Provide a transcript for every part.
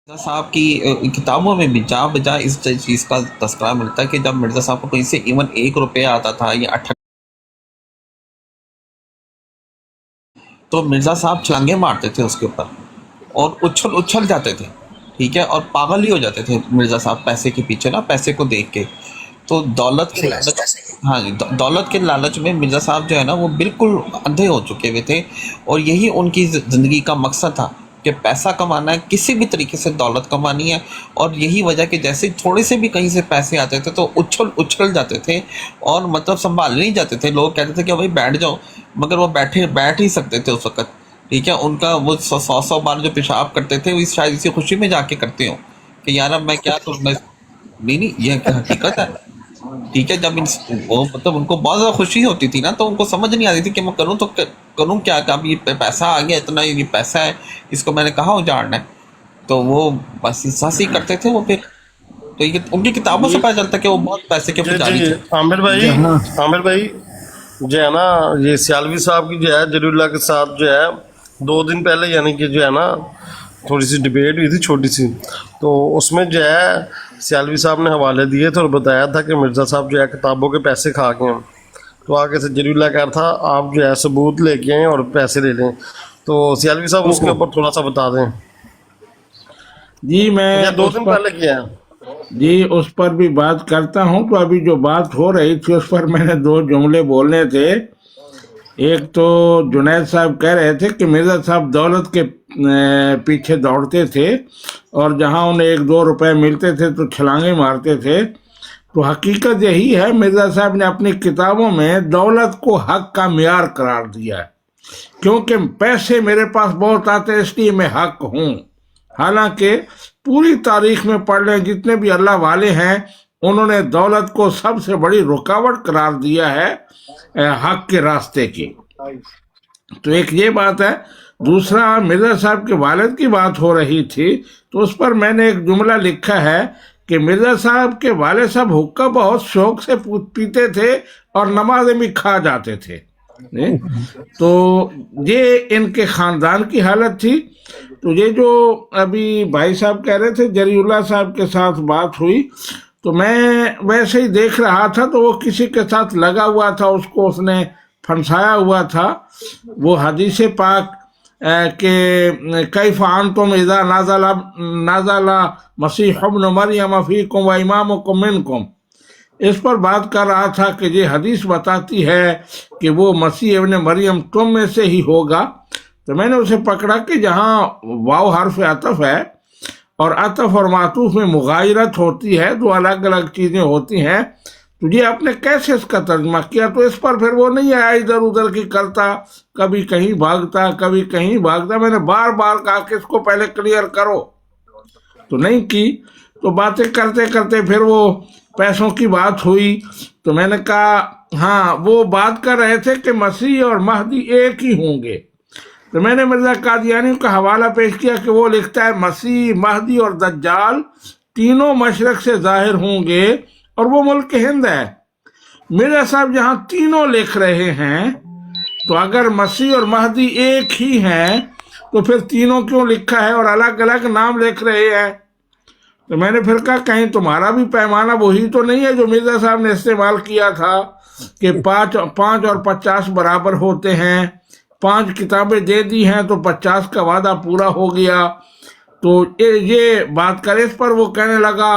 مرزا صاحب کی کتابوں میں بھی جہاں بجا اس چیز کا تذکرہ ملتا ہے کہ جب مرزا صاحب کو کہیں سے ایون 1 روپیہ آتا تھا یا تو مرزا صاحب چھلانگے مارتے تھے اس کے اوپر اور اچھل اچھل جاتے تھے، ٹھیک ہے، اور پاگل ہی ہو جاتے تھے مرزا صاحب پیسے کے پیچھے نا، پیسے کو دیکھ کے۔ تو دولت کے لالچ، ہاں جی، دولت کے لالچ میں مرزا صاحب جو ہے نا وہ بالکل اندھے ہو چکے ہوئے تھے، اور یہی ان کی زندگی کا مقصد تھا کہ پیسہ کمانا ہے، کسی بھی طریقے سے دولت کمانی ہے۔ اور یہی وجہ کہ جیسے تھوڑے سے بھی کہیں سے پیسے آتے تھے تو اچھل اچھل جاتے تھے، اور مطلب سنبھال نہیں جاتے تھے۔ لوگ کہتے تھے کہ بھائی بیٹھ جاؤ، مگر وہ بیٹھ ہی سکتے تھے اس وقت، ٹھیک ہے۔ ان کا وہ 100 بار جو پیشاب کرتے تھے وہ شاید اسی خوشی میں جا کے کرتے ہوں کہ یار اب میں کیا کروں گا۔ نہیں نہیں، یہ حقیقت ہے، ٹھیک ہے۔ جب وہ مطلب ان کو بہت زیادہ خوشی ہوتی تھی نا، تو ان کو سمجھ نہیں آتی تھی کہ میں کروں تو کروں کیا، کہ اب یہ پیسہ آ گیا، اتنا یہ پیسہ ہے، اس کو میں نے کہاں اجاڑنا ہے۔ تو وہ بس ایسا ہی کرتے تھے وہ پھر۔ تو یہ ان کی کتابوں سے جی پتہ چلتا ہے کہ وہ بہت پیسے کے جی پجاری جی تھے۔ عامر بھائی، جہاں عامر بھائی جو ہے نا، یہ سیالوی صاحب کی جو ہے جلیل اللہ کے ساتھ جو ہے 2 دن پہلے یعنی کہ جو ہے نا تھوڑی سی ڈبیٹ ہوئی تھی چھوٹی سی، تو اس میں جو ہے سیالوی صاحب نے حوالے دیے تھے اور بتایا تھا کہ مرزا صاحب جو ہے کتابوں کے پیسے کھا کے ہیں۔ تو آگے سے جلیل اللہ کہہ رہا تھا آپ جو ہے ثبوت لے کے آئیں اور پیسے لے لیں، تو سیالوی صاحب اس کے اوپر تھوڑا سا بتا دیں۔ جی میں یا دو اس دن پر پہلے کیا ہے؟ جی اس پر بھی بات کرتا ہوں۔ تو ابھی جو بات ہو رہی تھی اس پر میں نے 2 جملے بولنے تھے۔ ایک تو جنید صاحب کہہ رہے تھے کہ مرزا صاحب دولت کے پیچھے دوڑتے تھے، اور جہاں انہیں 1-2 روپے ملتے تھے تو چھلانگے مارتے تھے۔ تو حقیقت یہی ہے، مرزا صاحب نے اپنی کتابوں میں دولت کو حق کا معیار قرار دیا ہے، کیونکہ پیسے میرے پاس بہت آتے ہیں اس لیے میں حق ہوں۔ حالانکہ پوری تاریخ میں پڑھ لیں، جتنے بھی اللہ والے ہیں انہوں نے دولت کو سب سے بڑی رکاوٹ قرار دیا ہے حق کے راستے کی۔ تو ایک یہ بات ہے۔ دوسرا، مرزا صاحب کے والد کی بات ہو رہی تھی، تو اس پر میں نے ایک جملہ لکھا ہے کہ مرزا صاحب کے والد صاحب حقہ بہت شوق سے پیتے تھے اور نمازیں بھی کھا جاتے تھے۔ تو یہ ان کے خاندان کی حالت تھی۔ تو یہ جو ابھی بھائی صاحب کہہ رہے تھے جری اللہ صاحب کے ساتھ بات ہوئی، تو میں ویسے ہی دیکھ رہا تھا، تو وہ کسی کے ساتھ لگا ہوا تھا، اس کو اس نے پھنسایا ہوا تھا۔ وہ حدیث پاک کہ کیف انتم اذا نازل مسیح ابن مریم فیکم و امامکم منکم، اس پر بات کر رہا تھا کہ یہ حدیث بتاتی ہے کہ وہ مسیح ابن مریم تم میں سے ہی ہوگا۔ تو میں نے اسے پکڑا کہ جہاں واو حرف عطف ہے اور عطف اور معطوف میں مغایرت ہوتی ہے، دو الگ الگ چیزیں ہوتی ہیں، تو یہ آپ نے کیسے اس کا ترجمہ کیا؟ تو اس پر پھر وہ نہیں آیا، ادھر ادھر کی کرتا، کبھی کہیں بھاگتا کبھی کہیں بھاگتا۔ میں نے بار بار کہا کہ اس کو پہلے کلیئر کرو، تو نہیں کی۔ تو باتیں کرتے کرتے پھر وہ پیسوں کی بات ہوئی، تو میں نے کہا ہاں وہ بات کر رہے تھے کہ مسیح اور مہدی ایک ہی ہوں گے۔ تو میں نے مرزا قادیانی کا حوالہ پیش کیا کہ وہ لکھتا ہے مسیح، مہدی اور دجال تینوں مشرق سے ظاہر ہوں گے، اور وہ ملک ہند ہے۔ مرزا صاحب جہاں تینوں لکھ رہے ہیں، تو اگر مسیح اور مہدی ایک ہی ہیں تو پھر تینوں کیوں لکھا ہے اور الگ الگ نام لکھ رہے ہیں؟ تو میں نے پھر کہا کہیں تمہارا بھی پیمانہ وہی تو نہیں ہے جو مرزا صاحب نے استعمال کیا تھا کہ 5 اور 50 برابر ہوتے ہیں، 5 کتابیں دے دی ہیں تو 50 کا وعدہ پورا ہو گیا۔ تو یہ بات کرے، اس پر وہ کہنے لگا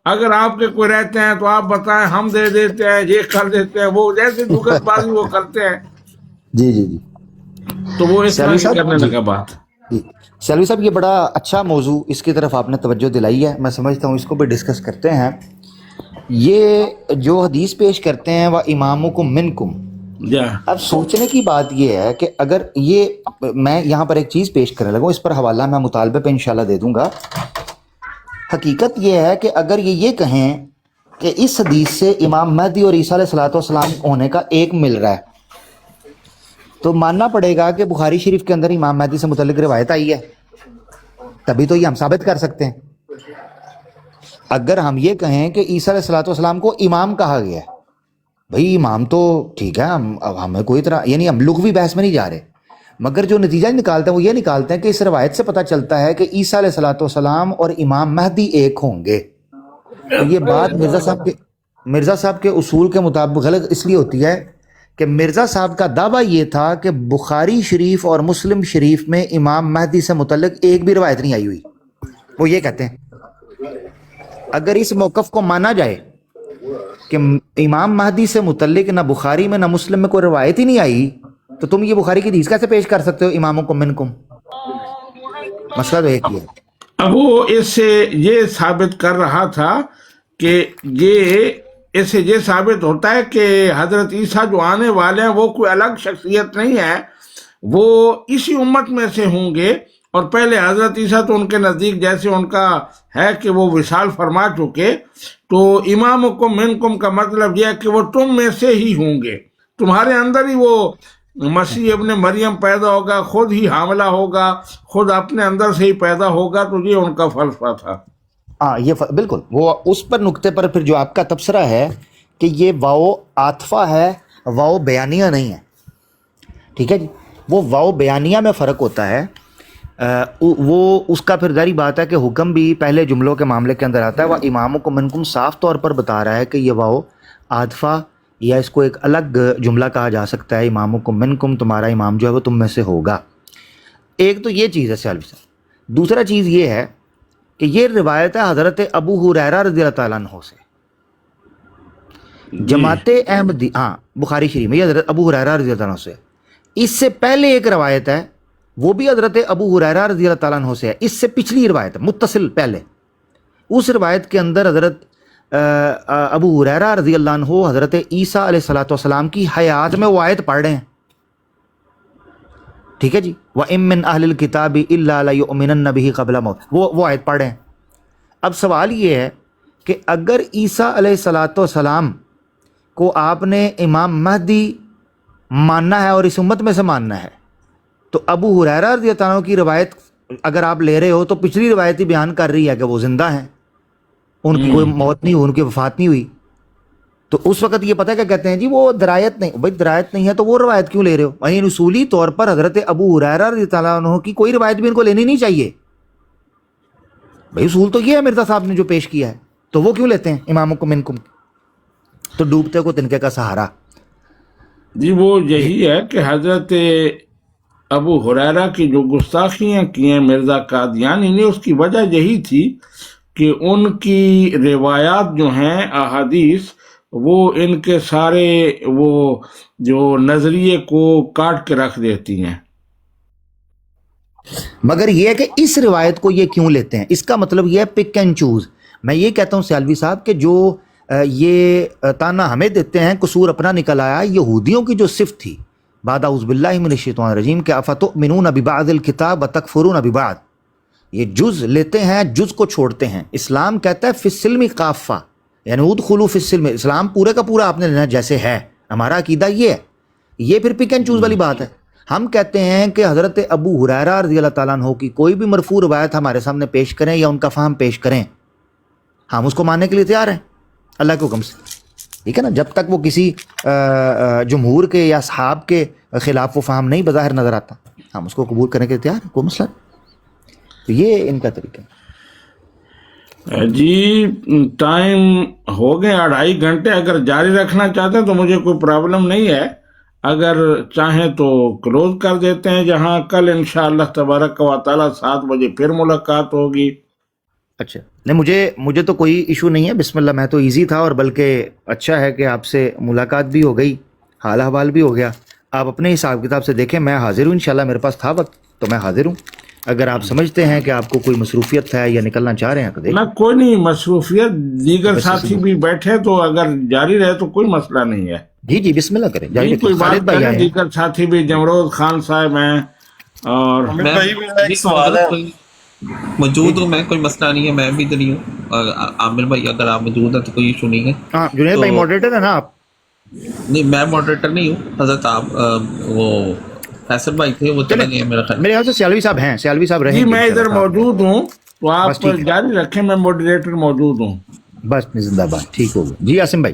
اگر آپ کے کوئی رہتے ہیں تو آپ بتائیں، ہم دے دیتے ہیں، یہ کر دیتے ہیں، وہ جیسے جگت بازی وہ کرتے ہیں۔ جی جی جی تو وہ اس طرح سیالوی کی کرنے صاحب، جی لگا بات۔ جی سیالوی صاحب، یہ بڑا اچھا موضوع اس کی طرف آپ نے توجہ دلائی ہے، میں سمجھتا ہوں اس کو بھی ڈسکس کرتے ہیں۔ یہ جو حدیث پیش کرتے ہیں وہ امامکم منکم، جا اب سوچنے کی بات یہ ہے کہ اگر یہ میں یہاں پر ایک چیز پیش کرنے لگوں، اس پر حوالہ میں مطالبے پہ انشاءاللہ دے دوں گا۔ حقیقت یہ ہے کہ اگر یہ کہیں کہ اس حدیث سے امام مہدی اور عیسیٰ علیہ السلام ہونے کا ایک مل رہا ہے، تو ماننا پڑے گا کہ بخاری شریف کے اندر امام مہدی سے متعلق روایت آئی ہے، تبھی تو یہ ہم ثابت کر سکتے ہیں۔ اگر ہم یہ کہیں کہ عیسیٰ علیہ السلام کو امام کہا گیا ہے، بھئی امام تو ٹھیک ہے، ہمیں کوئی طرح یعنی ہم لغوی بحث میں نہیں جا رہے، مگر جو نتیجہ نکالتے ہیں وہ یہ نکالتے ہیں کہ اس روایت سے پتہ چلتا ہے کہ عیسیٰ علیہ الصلوۃ والسلام اور امام مہدی ایک ہوں گے. یہ بات مرزا صاحب کے اصول کے مطابق غلط اس لیے ہوتی ہے کہ مرزا صاحب کا دعویٰ یہ تھا کہ بخاری شریف اور مسلم شریف میں امام مہدی سے متعلق ایک بھی روایت نہیں آئی ہوئی. وہ یہ کہتے ہیں اگر اس موقف کو مانا جائے کہ امام مہدی سے متعلق نہ بخاری میں نہ مسلم میں کوئی روایت ہی نہیں آئی تو تم یہ بخاری کی حدیث کیسے پیش کر سکتے ہو امامکم منکم؟ مسئلہ تو ایک ہی ہے. اب وہ اس سے یہ ثابت کر رہا تھا کہ یہ اس سے یہ ثابت ہوتا ہے کہ حضرت عیسیٰ جو آنے والے ہیں وہ کوئی الگ شخصیت نہیں ہے, وہ اسی امت میں سے ہوں گے. اور پہلے حضرت عیسیٰ تو ان کے نزدیک جیسے ان کا ہے کہ وہ وصال فرما چکے, تو امامکم منکم کا مطلب یہ ہے کہ وہ تم میں سے ہی ہوں گے, تمہارے اندر ہی وہ مسیح ابن مریم پیدا ہوگا, خود ہی حاملہ ہوگا, خود اپنے اندر سے ہی پیدا ہوگا. تو یہ ان کا فلسفہ تھا. ہاں یہ بالکل وہ اس پر نقطے پر پھر جو آپ کا تبصرہ ہے کہ یہ واو عاطفہ ہے, واو بیانیہ نہیں ہے. ٹھیک ہے جی, وہ واو بیانیہ میں فرق ہوتا ہے. وہ اس کا پھر ظاہری بات ہے کہ حکم بھی پہلے جملوں کے معاملے کے اندر آتا ہے. وہ امامکم منکم صاف طور پر بتا رہا ہے کہ یہ واو عاطفہ یا اس کو ایک الگ جملہ کہا جا سکتا ہے. امامکم منکم, تمہارا امام جو ہے وہ تم میں سے ہوگا. ایک تو یہ چیز ہے سیالوی صاحب. دوسرا چیز یہ ہے کہ یہ روایت ہے حضرت ابو ہریرہ رضی اللہ تعالیٰ عنہ سے, جماعت احمدی, ہاں بخاری شریف میں یہ حضرت ابو ہریرہ رضی اللہ عنہ سے. اس سے پہلے ایک روایت ہے وہ بھی حضرت ابو ہریرہ رضی اللہ تعالیٰ عنہ سے ہے. اس سے پچھلی روایت ہے متصل پہلے, اس روایت کے اندر حضرت ابو ہریرہ رضی اللہ عنہ حضرت عیسیٰ علیہ الصلوۃ والسلام کی حیات میں وہ آیت پڑھ رہے ہیں. ٹھیک ہے جی, وَإِن مِّنْ أَهْلِ الْكِتَابِ إِلَّا لَيُؤْمِنَنَّ بِهِ قَبْلَ مَوْتِهِ, وہ آیت پڑھ رہے ہیں. اب سوال یہ ہے کہ اگر عیسیٰ علیہ الصلوۃ والسلام کو آپ نے امام مہدی ماننا ہے اور اس امت میں سے ماننا ہے, تو ابو ہریرہ رضی اللہ عنہ کی روایت اگر آپ لے رہے ہو تو پچھلی روایت ہی بیان کر رہی ہے کہ وہ زندہ ہیں, ان کی کوئی موت نہیں ہوئی, ان کی وفات نہیں ہوئی. تو اس وقت یہ پتہ کیا کہتے ہیں جی, وہ درایت نہیں. بھائی درایت نہیں ہے تو وہ روایت کیوں لے رہے ہو؟ وہیں اصولی طور پر حضرت ابو ہریرہ رضی اللہ عنہ کی کوئی روایت بھی ان کو لینی نہیں چاہیے. بھائی اصول تو یہ ہے مرزا صاحب نے جو پیش کیا ہے, تو وہ کیوں لیتے ہیں امامکم منکم؟ تو ڈوبتے کو تنکے کا سہارا. جی وہ یہی ہے کہ حضرت ابو ہریرہ کی جو گستاخیاں کی ہیں مرزا قادیانی نے, اس کی وجہ یہی تھی کہ ان کی روایات جو ہیں احادیث وہ ان کے سارے وہ جو نظریے کو کاٹ کے رکھ دیتی ہیں. مگر یہ ہے کہ اس روایت کو یہ کیوں لیتے ہیں, اس کا مطلب یہ ہے پک اینڈ چوز. میں یہ کہتا ہوں سیالوی صاحب کہ جو یہ تانا ہمیں دیتے ہیں قصور اپنا نکل آیا. یہودیوں کی جو صفت تھی بعد اعوذ باللہ من الشیطان الرجیم کہ افتؤمنون ببعض الکتاب وتکفرون ببعض, یہ جز لیتے ہیں جز کو چھوڑتے ہیں. اسلام کہتا ہے فی السلم کافہ, یعنی ادخلوا فی السلم, اسلام پورے کا پورا آپ نے لینا جیسے ہے. ہمارا عقیدہ یہ ہے. یہ پھر پک اینڈ چوز والی بات ہے. ہم کہتے ہیں کہ حضرت ابو ہریرہ رضی اللہ تعالیٰ عنہ کی کوئی بھی مرفوع روایت ہمارے سامنے پیش کریں یا ان کا فہم پیش کریں, ہم اس کو ماننے کے لیے تیار ہیں اللہ کے حکم سے. ٹھیک ہے نا, جب تک وہ کسی جمہور کے یا اصحاب کے خلاف وہ فہم نہیں بظاہر نظر آتا, ہم اس کو قبول کرنے کے لیے تیار ہیں, کوئی مسئلہ نہیں. تو یہ ان کا طریقہ ہے. جی ٹائم ہو گئے 2.5 گھنٹے. اگر جاری رکھنا چاہتے ہیں تو مجھے کوئی پرابلم نہیں ہے, اگر چاہیں تو کلوز کر دیتے ہیں. جہاں کل انشاءاللہ تبارک و تعالیٰ 7 بجے پھر ملاقات ہوگی. اچھا نہیں, مجھے تو کوئی ایشو نہیں ہے. بسم اللہ, میں تو ایزی تھا, اور بلکہ اچھا ہے کہ آپ سے ملاقات بھی ہو گئی, حال احوال بھی ہو گیا. آپ اپنے حساب کتاب سے دیکھیں, میں حاضر ہوں انشاءاللہ. میرے پاس تھا وقت تو میں حاضر ہوں. اگر آپ سمجھتے ہیں کہ آپ کو کوئی مصروفیت ہے یا نکلنا چاہ رہے ہیں تو نہ, کوئی نہیں مصروفیت, دیگر ساتھی بھی بیٹھے تو اگر جاری رہے تو کوئی مسئلہ نہیں ہے. جی جی بسم اللہ کریں, جاری کوئی رکھیں. بات خالد بھائی کریں, آئے ہیں. دیگر ساتھی بھی جمروز خان صاحب ہیں, اور بھائی میرا ایک سوال ہے. موجود ہوں میں, کوئی مسئلہ نہیں ہے, میں بھی ادھر ہی ہوں. عامر بھائی اگر آپ موجود ہیں تو کوئی ایشو نہیں ہے. ہاں جنید بھائی ماڈریٹر ہے نا آپ؟ نہیں میں ماڈریٹر نہیں ہوں حضرت, آپ وہ فیصل بھائی تھے, وہ چلے گئے میرا خیال. میرے خیال سے سیالوی صاحب ہیں, سیالوی صاحب رہیں جی گے میں ادھر انشاءاللہ. موجود ہوں تو آپ بس ٹھیک ہے. جاری رکھیں, میں ماڈریٹر موجود ہوں. بس زندہ باد, ٹھیک ہوگا. جی عاصم بھائی.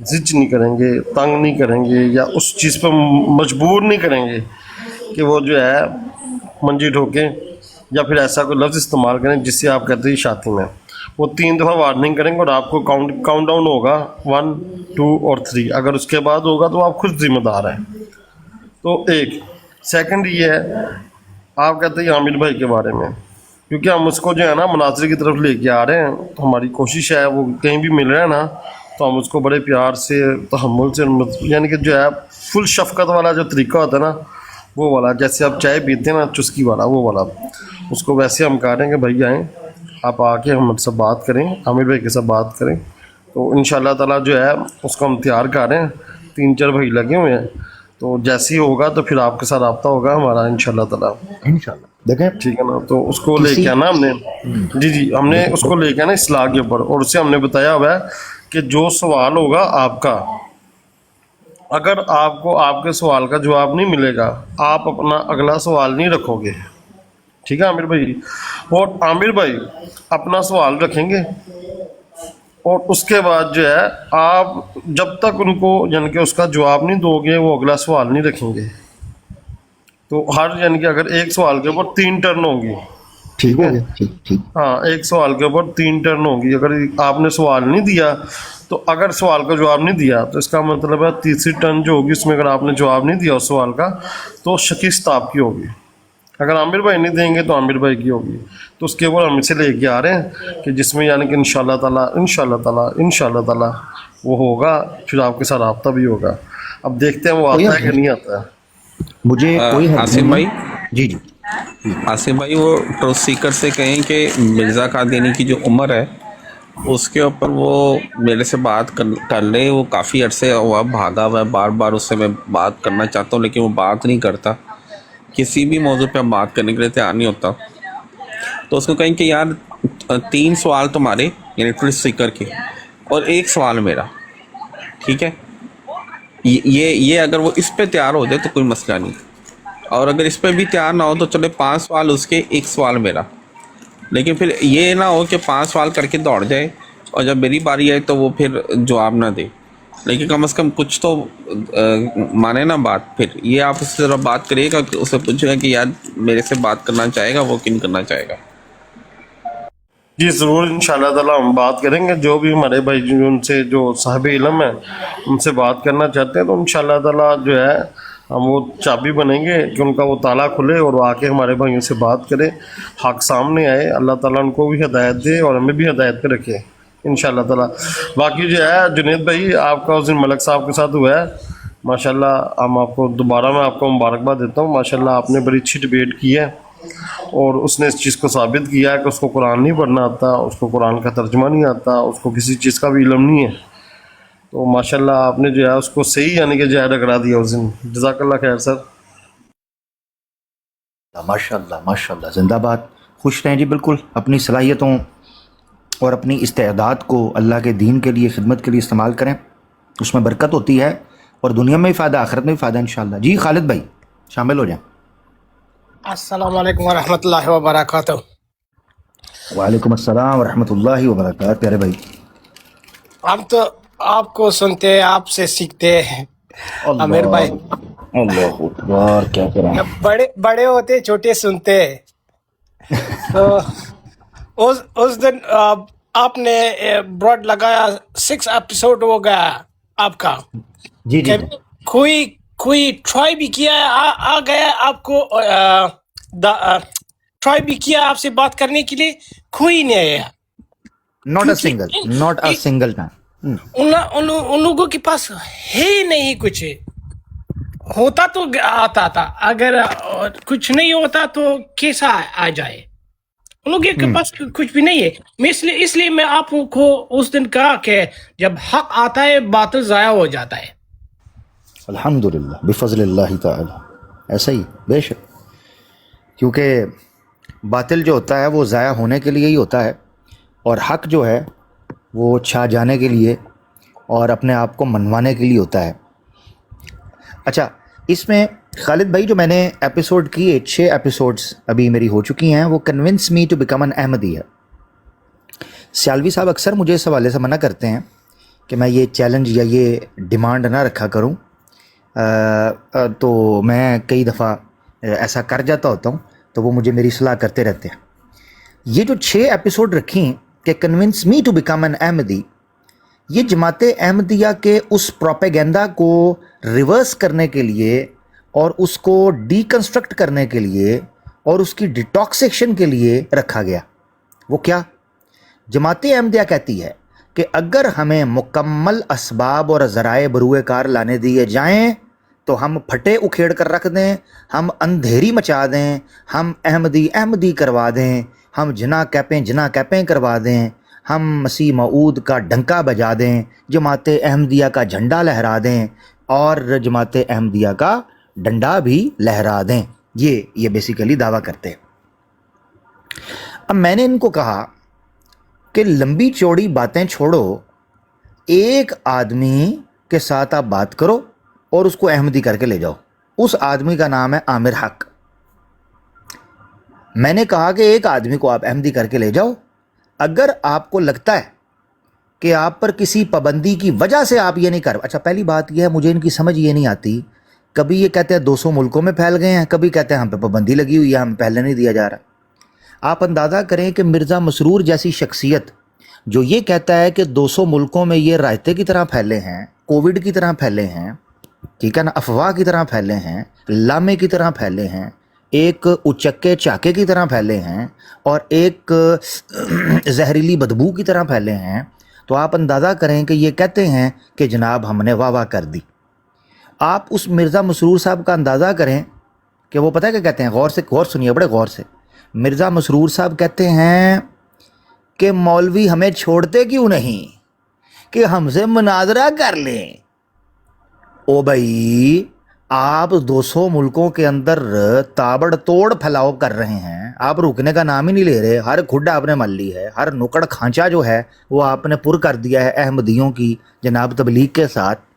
زج نہیں کریں گے, تنگ نہیں کریں گے, یا اس چیز پہ مجبور نہیں کریں گے کہ وہ جو ہے منجی ٹھوکیں یا پھر ایسا کوئی لفظ استعمال کریں جس سے آپ کہتے ہیں شادی میں. وہ 3 دفعہ وارننگ کریں گے اور آپ کو کاؤنٹ ڈاؤن ہوگا 1 2 اور 3. اگر اس کے بعد ہوگا تو آپ خود ذمہ دار ہیں. تو ایک سیکنڈ یہ ہے, آپ کہتے ہیں عامر بھائی کے بارے میں, کیونکہ ہم اس کو جو ہے نا مناظر کی طرف لے کے آ رہے ہیں. ہماری کوشش ہے وہ کہیں بھی مل رہا ہے نا تو ہم اس کو بڑے پیار سے, تحمل سے, یعنی کہ جو ہے فل شفقت والا جو طریقہ ہوتا ہے نا وہ والا, جیسے آپ چائے پیتے ہیں نا چسکی والا, وہ والا اس کو ویسے ہم کہہ رہے ہیں کہ بھائی آئیں, آپ آ کے ہم سے بات کریں, عامر بھائی کے ساتھ بات کریں. تو ان شاء اللہ تعالیٰ جو ہے اس کو ہم تیار کر رہے ہیں, 3 4 بھائی لگے ہوئے ہیں. تو جیسے ہی ہوگا تو پھر آپ کے ساتھ رابطہ ہوگا ہمارا ان شاء اللہ تعالیٰ. انشاءاللہ. دیکھیں ٹھیک ہے نا, تو اس کو لے کے آنا ہم نے, جی ہم نے اس کو لے کے آنا اصلاح کے اوپر, اور اسے ہم نے بتایا ہوا ہے کہ جو سوال ہوگا آپ کا, اگر آپ کو آپ کے سوال کا جواب نہیں ملے گا آپ اپنا اگلا سوال نہیں رکھو گے. ٹھیک ہے عامر بھائی, اور عامر بھائی اپنا سوال رکھیں گے, اور اس کے بعد جو ہے آپ جب تک ان کو یعنی کہ اس کا جواب نہیں دو گے وہ اگلا سوال نہیں رکھیں گے. تو ہر یعنی کہ اگر ایک سوال کے اوپر 3 ٹرن ہوں گی, ٹھیک ہو گیا, ٹھیک ٹھیک. ہاں ایک سوال کے اوپر 3 ٹرن ہوں گی. اگر آپ نے سوال نہیں دیا تو اگر سوال کا جواب نہیں دیا تو اس کا مطلب ہے تیسری ٹرن جو ہوگی اس میں اگر آپ نے جواب نہیں دیا اس سوال کا تو شکست آپ کی ہوگی. اگر عامر بھائی نہیں دیں گے تو عامر بھائی کی ہوگی. تو اس کے اوپر ہم اسے لے کے آ رہے ہیں کہ جس میں یعنی کہ انشاءاللہ تعالیٰ وہ ہوگا, پھر آپ کے ساتھ رابطہ بھی ہوگا. اب دیکھتے ہیں وہ آتا ہے کہ نہیں آتا ہے. مجھے کوئی حرج عاصم نہیں بھائی, ہے. جی جی عاصم بھائی وہ ٹروت سیکر سے کہیں کہ مرزا قادیانی کی جو عمر ہے اس کے اوپر وہ میرے سے بات کر لے. وہ کافی عرصے ہوا بھاگا ہوا ہے, بار بار اس سے میں بات کرنا چاہتا ہوں لیکن وہ بات نہیں کرتا, کسی بھی موضوع پہ بات کرنے کے لیے تیار نہیں ہوتا. تو اس کو کہیں کہ یار 3 سوال تمہارے یعنی ٹروت سیکر کے اور 1 سوال میرا, ٹھیک ہے. یہ اگر وہ اس پہ تیار ہو جائے تو کوئی مسئلہ نہیں, اور اگر اس پہ بھی تیار نہ ہو تو چلے 5 سوال اس کے 1 سوال میرا. لیکن پھر یہ نہ ہو کہ 5 سوال کر کے دوڑ جائے اور جب میری باری آئے تو وہ پھر جواب نہ دے. لیکن کم از کم کچھ تو مانے نا بات. پھر یہ آپ اس سے ذرا بات کریے گا, اسے پوچھے گا کہ یار میرے سے بات کرنا چاہے گا وہ کن کرنا چاہے گا. جی ضرور ان شاء اللہ تعالیٰ ہم بات کریں گے. جو بھی ہمارے بھائی جو ان سے جو صاحب علم ہیں ان سے بات کرنا چاہتے ہیں تو ان شاء اللہ تعالیٰ جو ہے ہم وہ چابی بنیں گے کہ ان کا وہ تالا کھلے اور وہ آ کے ہمارے بھائیوں سے بات کرے, حق سامنے آئے. اللہ تعالیٰ ان کو بھی ہدایت دے اور ہمیں بھی ہدایت پہ رکھے ان شاء اللہ تعالیٰ. باقی جو ہے جنید بھائی آپ کا اس دن ملک صاحب کے ساتھ ہوا ہے ماشاء اللہ, ہم آپ کو دوبارہ میں آپ کو مبارکباد دیتا ہوں. ماشاء اللہ آپ نے بڑی اچھی ڈبیٹ کی ہے اور اس نے اس چیز کو ثابت کیا ہے کہ اس کو قرآن نہیں پڑھنا آتا, اس کو قرآن کا ترجمہ نہیں آتا, اس کو کسی چیز کا بھی علم نہیں ہے. تو ماشاءاللہ آپ نے جو ہے اس کو صحیح یعنی کہ جو ہے رگڑا دیا اس دن. جزاک اللہ خیر سر. ماشاءاللہ زندہ باد. خوش رہیں جی, بالکل اپنی صلاحیتوں اور اپنی استعداد کو اللہ کے دین کے لیے خدمت کے لیے استعمال کریں, اس میں برکت ہوتی ہے اور دنیا میں بھی فائدہ آخرت میں بھی فائدہ انشاءاللہ. جی خالد بھائی شامل ہو جائیں. السلام علیکم ورحمۃ اللہ وبرکاتہ. وعلیکم السلام ورحمۃ اللہ وبرکاتہ. پیارے بھائی ہم تو آپ کو سنتے ہیں, آپ سے سیکھتے ہیں. عامر بھائی اللہ اکبر, کیا کریں, بڑے ہوتے چھوٹے سنتے. تو اس دن آپ نے براڈ لگایا 6 ایپیسوڈ ہو گیا آپ کا. جی جی کوئی ٹرائی بھی کیا ہے, آ گیا آپ کو ٹرائی بھی کیا آپ سے بات کرنے کے لیے, کوئی نہیں آیا. not a single time. ان لوگوں کے پاس ہے نہیں کچھ. ہوتا تو آتا تھا, اگر کچھ نہیں ہوتا تو کیسا آ جائے. ان لوگوں کے پاس کچھ بھی نہیں ہے. اس لیے میں آپ کو اس دن کہا کہ جب حق آتا ہے باطل ضائع ہو جاتا ہے. الحمدللہ بفضل اللہ تعالی. ایسا ہی بے شک, کیونکہ باطل جو ہوتا ہے وہ ضائع ہونے کے لیے ہی ہوتا ہے اور حق جو ہے وہ چھا جانے کے لیے اور اپنے آپ کو منوانے کے لیے ہوتا ہے. اچھا, اس میں خالد بھائی جو میں نے ایپیسوڈ کیے 6 ایپیسوڈز ابھی میری ہو چکی ہیں, وہ convince me to become an Ahmadi ہے. سیالوی صاحب اکثر مجھے اس حوالے سے منع کرتے ہیں کہ میں یہ چیلنج یا یہ ڈیمانڈ نہ رکھا کروں، تو میں کئی دفعہ ایسا کر جاتا ہوتا ہوں، تو وہ مجھے میری صلاح کرتے رہتے ہیں۔ یہ جو 6 ایپیسوڈ رکھیں کہ convince me to become an Ahmadi, یہ جماعت احمدیہ کے اس پروپیگنڈا کو ریورس کرنے کے لیے اور اس کو ڈی کنسٹرکٹ کرنے کے لیے اور اس کی ڈیٹاکسیشن کے لیے رکھا گیا۔ وہ کیا؟ جماعت احمدیہ کہتی ہے کہ اگر ہمیں مکمل اسباب اور ذرائع بروئے کار لانے دیے جائیں تو ہم پھٹے اکھیڑ کر رکھ دیں، ہم اندھیری مچا دیں، ہم احمدی کروا دیں، ہم جنا کیپیں کروا دیں، ہم مسیح موعود کا ڈنکا بجا دیں، جماعت احمدیہ کا جھنڈا لہرا دیں اور جماعت احمدیہ کا ڈنڈا بھی لہرا دیں۔ یہ بیسیکلی دعویٰ کرتے ہیں۔ اب میں نے ان کو کہا کہ لمبی چوڑی باتیں چھوڑو، ایک آدمی کے ساتھ آپ بات کرو اور اس کو احمدی کر کے لے جاؤ۔ اس آدمی کا نام ہے عامر حق۔ میں نے کہا کہ ایک آدمی کو آپ احمدی کر کے لے جاؤ، اگر آپ کو لگتا ہے کہ آپ پر کسی پابندی کی وجہ سے آپ یہ نہیں کر، اچھا پہلی بات یہ ہے مجھے ان کی سمجھ یہ نہیں آتی، کبھی یہ کہتے ہیں 200 ملکوں میں پھیل گئے ہیں، کبھی کہتے ہیں ہم پہ پابندی لگی ہوئی ہے، ہم پھیلنے نہیں دیا جا رہا۔ آپ اندازہ کریں کہ مرزا مسرور جیسی شخصیت جو یہ کہتا ہے کہ 200 ملکوں میں یہ رائتے کی طرح پھیلے ہیں، کووڈ کی طرح پھیلے ہیں، ٹھیک ہے نا، افواہ کی طرح پھیلے ہیں، لامے کی طرح پھیلے ہیں، ایک اچکے چاکے کی طرح پھیلے ہیں اور ایک زہریلی بدبو کی طرح پھیلے ہیں، تو آپ اندازہ کریں کہ یہ کہتے ہیں کہ جناب ہم نے واہ واہ کر دی۔ آپ اس مرزا مسرور صاحب کا اندازہ کریں کہ وہ پتہ ہے کہ کہتے ہیں، غور سنیے بڑے غور سے۔ مرزا مسرور صاحب کہتے ہیں کہ مولوی ہمیں چھوڑتے کیوں نہیں کہ ہم سے مناظرہ کر لیں۔ او بھائی، آپ 200 ملکوں کے اندر تابڑ توڑ پھیلاؤ کر رہے ہیں، آپ رکنے کا نام ہی نہیں لے رہے، ہر کھڈ آپ نے مل لی ہے، ہر نکڑ کھانچا جو ہے وہ آپ نے پر کر دیا ہے احمدیوں کی جناب تبلیغ کے ساتھ۔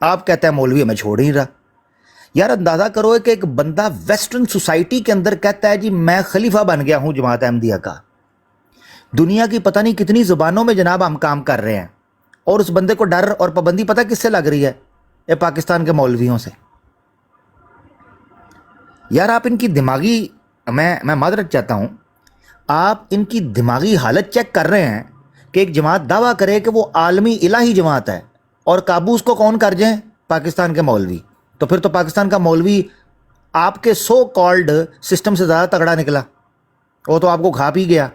آپ کہتے ہیں مولوی ہمیں چھوڑ ہی رہا۔ یار اندازہ کرو کہ ایک بندہ ویسٹرن سوسائٹی کے اندر کہتا ہے جی میں خلیفہ بن گیا ہوں جماعت احمدیہ کا، دنیا کی پتہ نہیں کتنی زبانوں میں جناب ہم کام کر رہے ہیں، اور اس بندے کو ڈر اور پابندی پتہ کس سے لگ رہی ہے؟ یہ پاکستان کے مولویوں سے۔ یار آپ ان کی دماغی، میں معذرت چاہتا ہوں، آپ ان کی دماغی حالت چیک کر رہے ہیں کہ ایک جماعت دعویٰ کرے کہ وہ عالمی الہی جماعت ہے اور قابو اس کو کون کر جائیں؟ پاکستان کے مولوی۔ تو پھر تو پاکستان کا مولوی آپ کے سو کالڈ سسٹم سے زیادہ تگڑا نکلا، وہ تو آپ کو کھا پی گیا،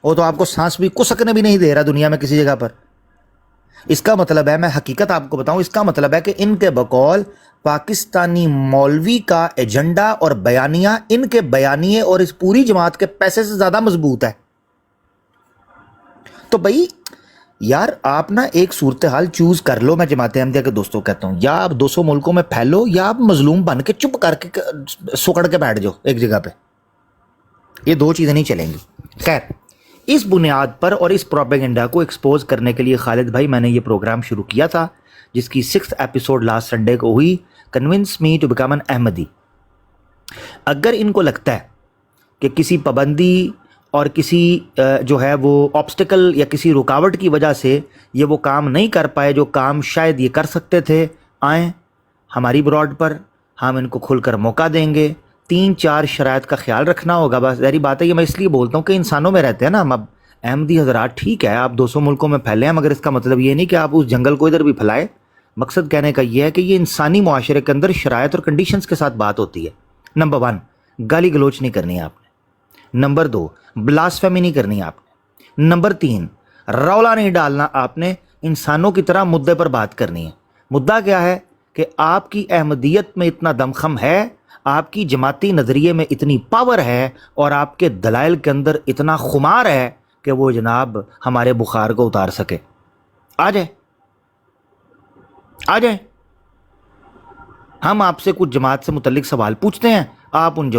وہ تو آپ کو سانس بھی کسکنے بھی نہیں دے رہا دنیا میں کسی جگہ پر۔ اس کا مطلب ہے، میں حقیقت آپ کو بتاؤں، اس کا مطلب ہے کہ ان کے بقول پاکستانی مولوی کا ایجنڈا اور بیانیہ ان کے بیانیے اور اس پوری جماعت کے پیسے سے زیادہ مضبوط ہے۔ تو بھائی یار آپ نا ایک صورتحال چوز کر لو، میں جماعت احمدیہ کے دوستوں کہتا ہوں، یا آپ 200 ملکوں میں پھیلو یا آپ مظلوم بن کے چپ کر کے سکڑ کے بیٹھ جاؤ ایک جگہ پہ۔ یہ دو چیزیں نہیں چلیں گی۔ خیر، اس بنیاد پر اور اس پروپیگنڈا کو ایکسپوز کرنے کے لیے خالد بھائی میں نے یہ پروگرام شروع کیا تھا، جس کی 6th ایپیسوڈ لاسٹ سنڈے کو ہوئی، convince me to become an Ahmadi. اگر ان کو لگتا ہے کہ کسی پابندی اور کسی جو ہے وہ آبسٹیکل یا کسی رکاوٹ کی وجہ سے یہ وہ کام نہیں کر پائے جو کام شاید یہ کر سکتے تھے، آئیں ہماری براڈ پر، ہم ان کو کھل کر موقع دیں گے۔ 3-4 شرائط کا خیال رکھنا ہوگا، بس ظاہری بات ہے، یہ میں اس لیے بولتا ہوں کہ انسانوں میں رہتے ہیں نا ہم۔ اب احمدی حضرات ٹھیک ہے آپ 200 ملکوں میں پھیلے ہیں، مگر اس کا مطلب یہ نہیں کہ آپ اس جنگل کو ادھر بھی پھیلائیں۔ مقصد کہنے کا یہ ہے کہ یہ انسانی معاشرے کے اندر شرائط اور کنڈیشنز کے ساتھ بات ہوتی ہے۔ نمبر 1، گالی گلوچ نہیں کرنی آپ نے۔ نمبر 2، بلاسفیمی نہیں کرنی آپ نے۔ نمبر 3، رولا نہیں ڈالنا آپ نے، انسانوں کی طرح مدعے پر بات کرنی ہے۔ مدعا کیا ہے کہ آپ کی احمدیت میں اتنا دمخم ہے، آپ کی جماعتی نظریے میں اتنی پاور ہے اور آپ کے دلائل کے اندر اتنا خمار ہے کہ وہ جناب ہمارے بخار کو اتار سکے۔ آ جائیں ہم آپ سے کچھ جماعت سے متعلق سوال پوچھتے ہیں، آپ ان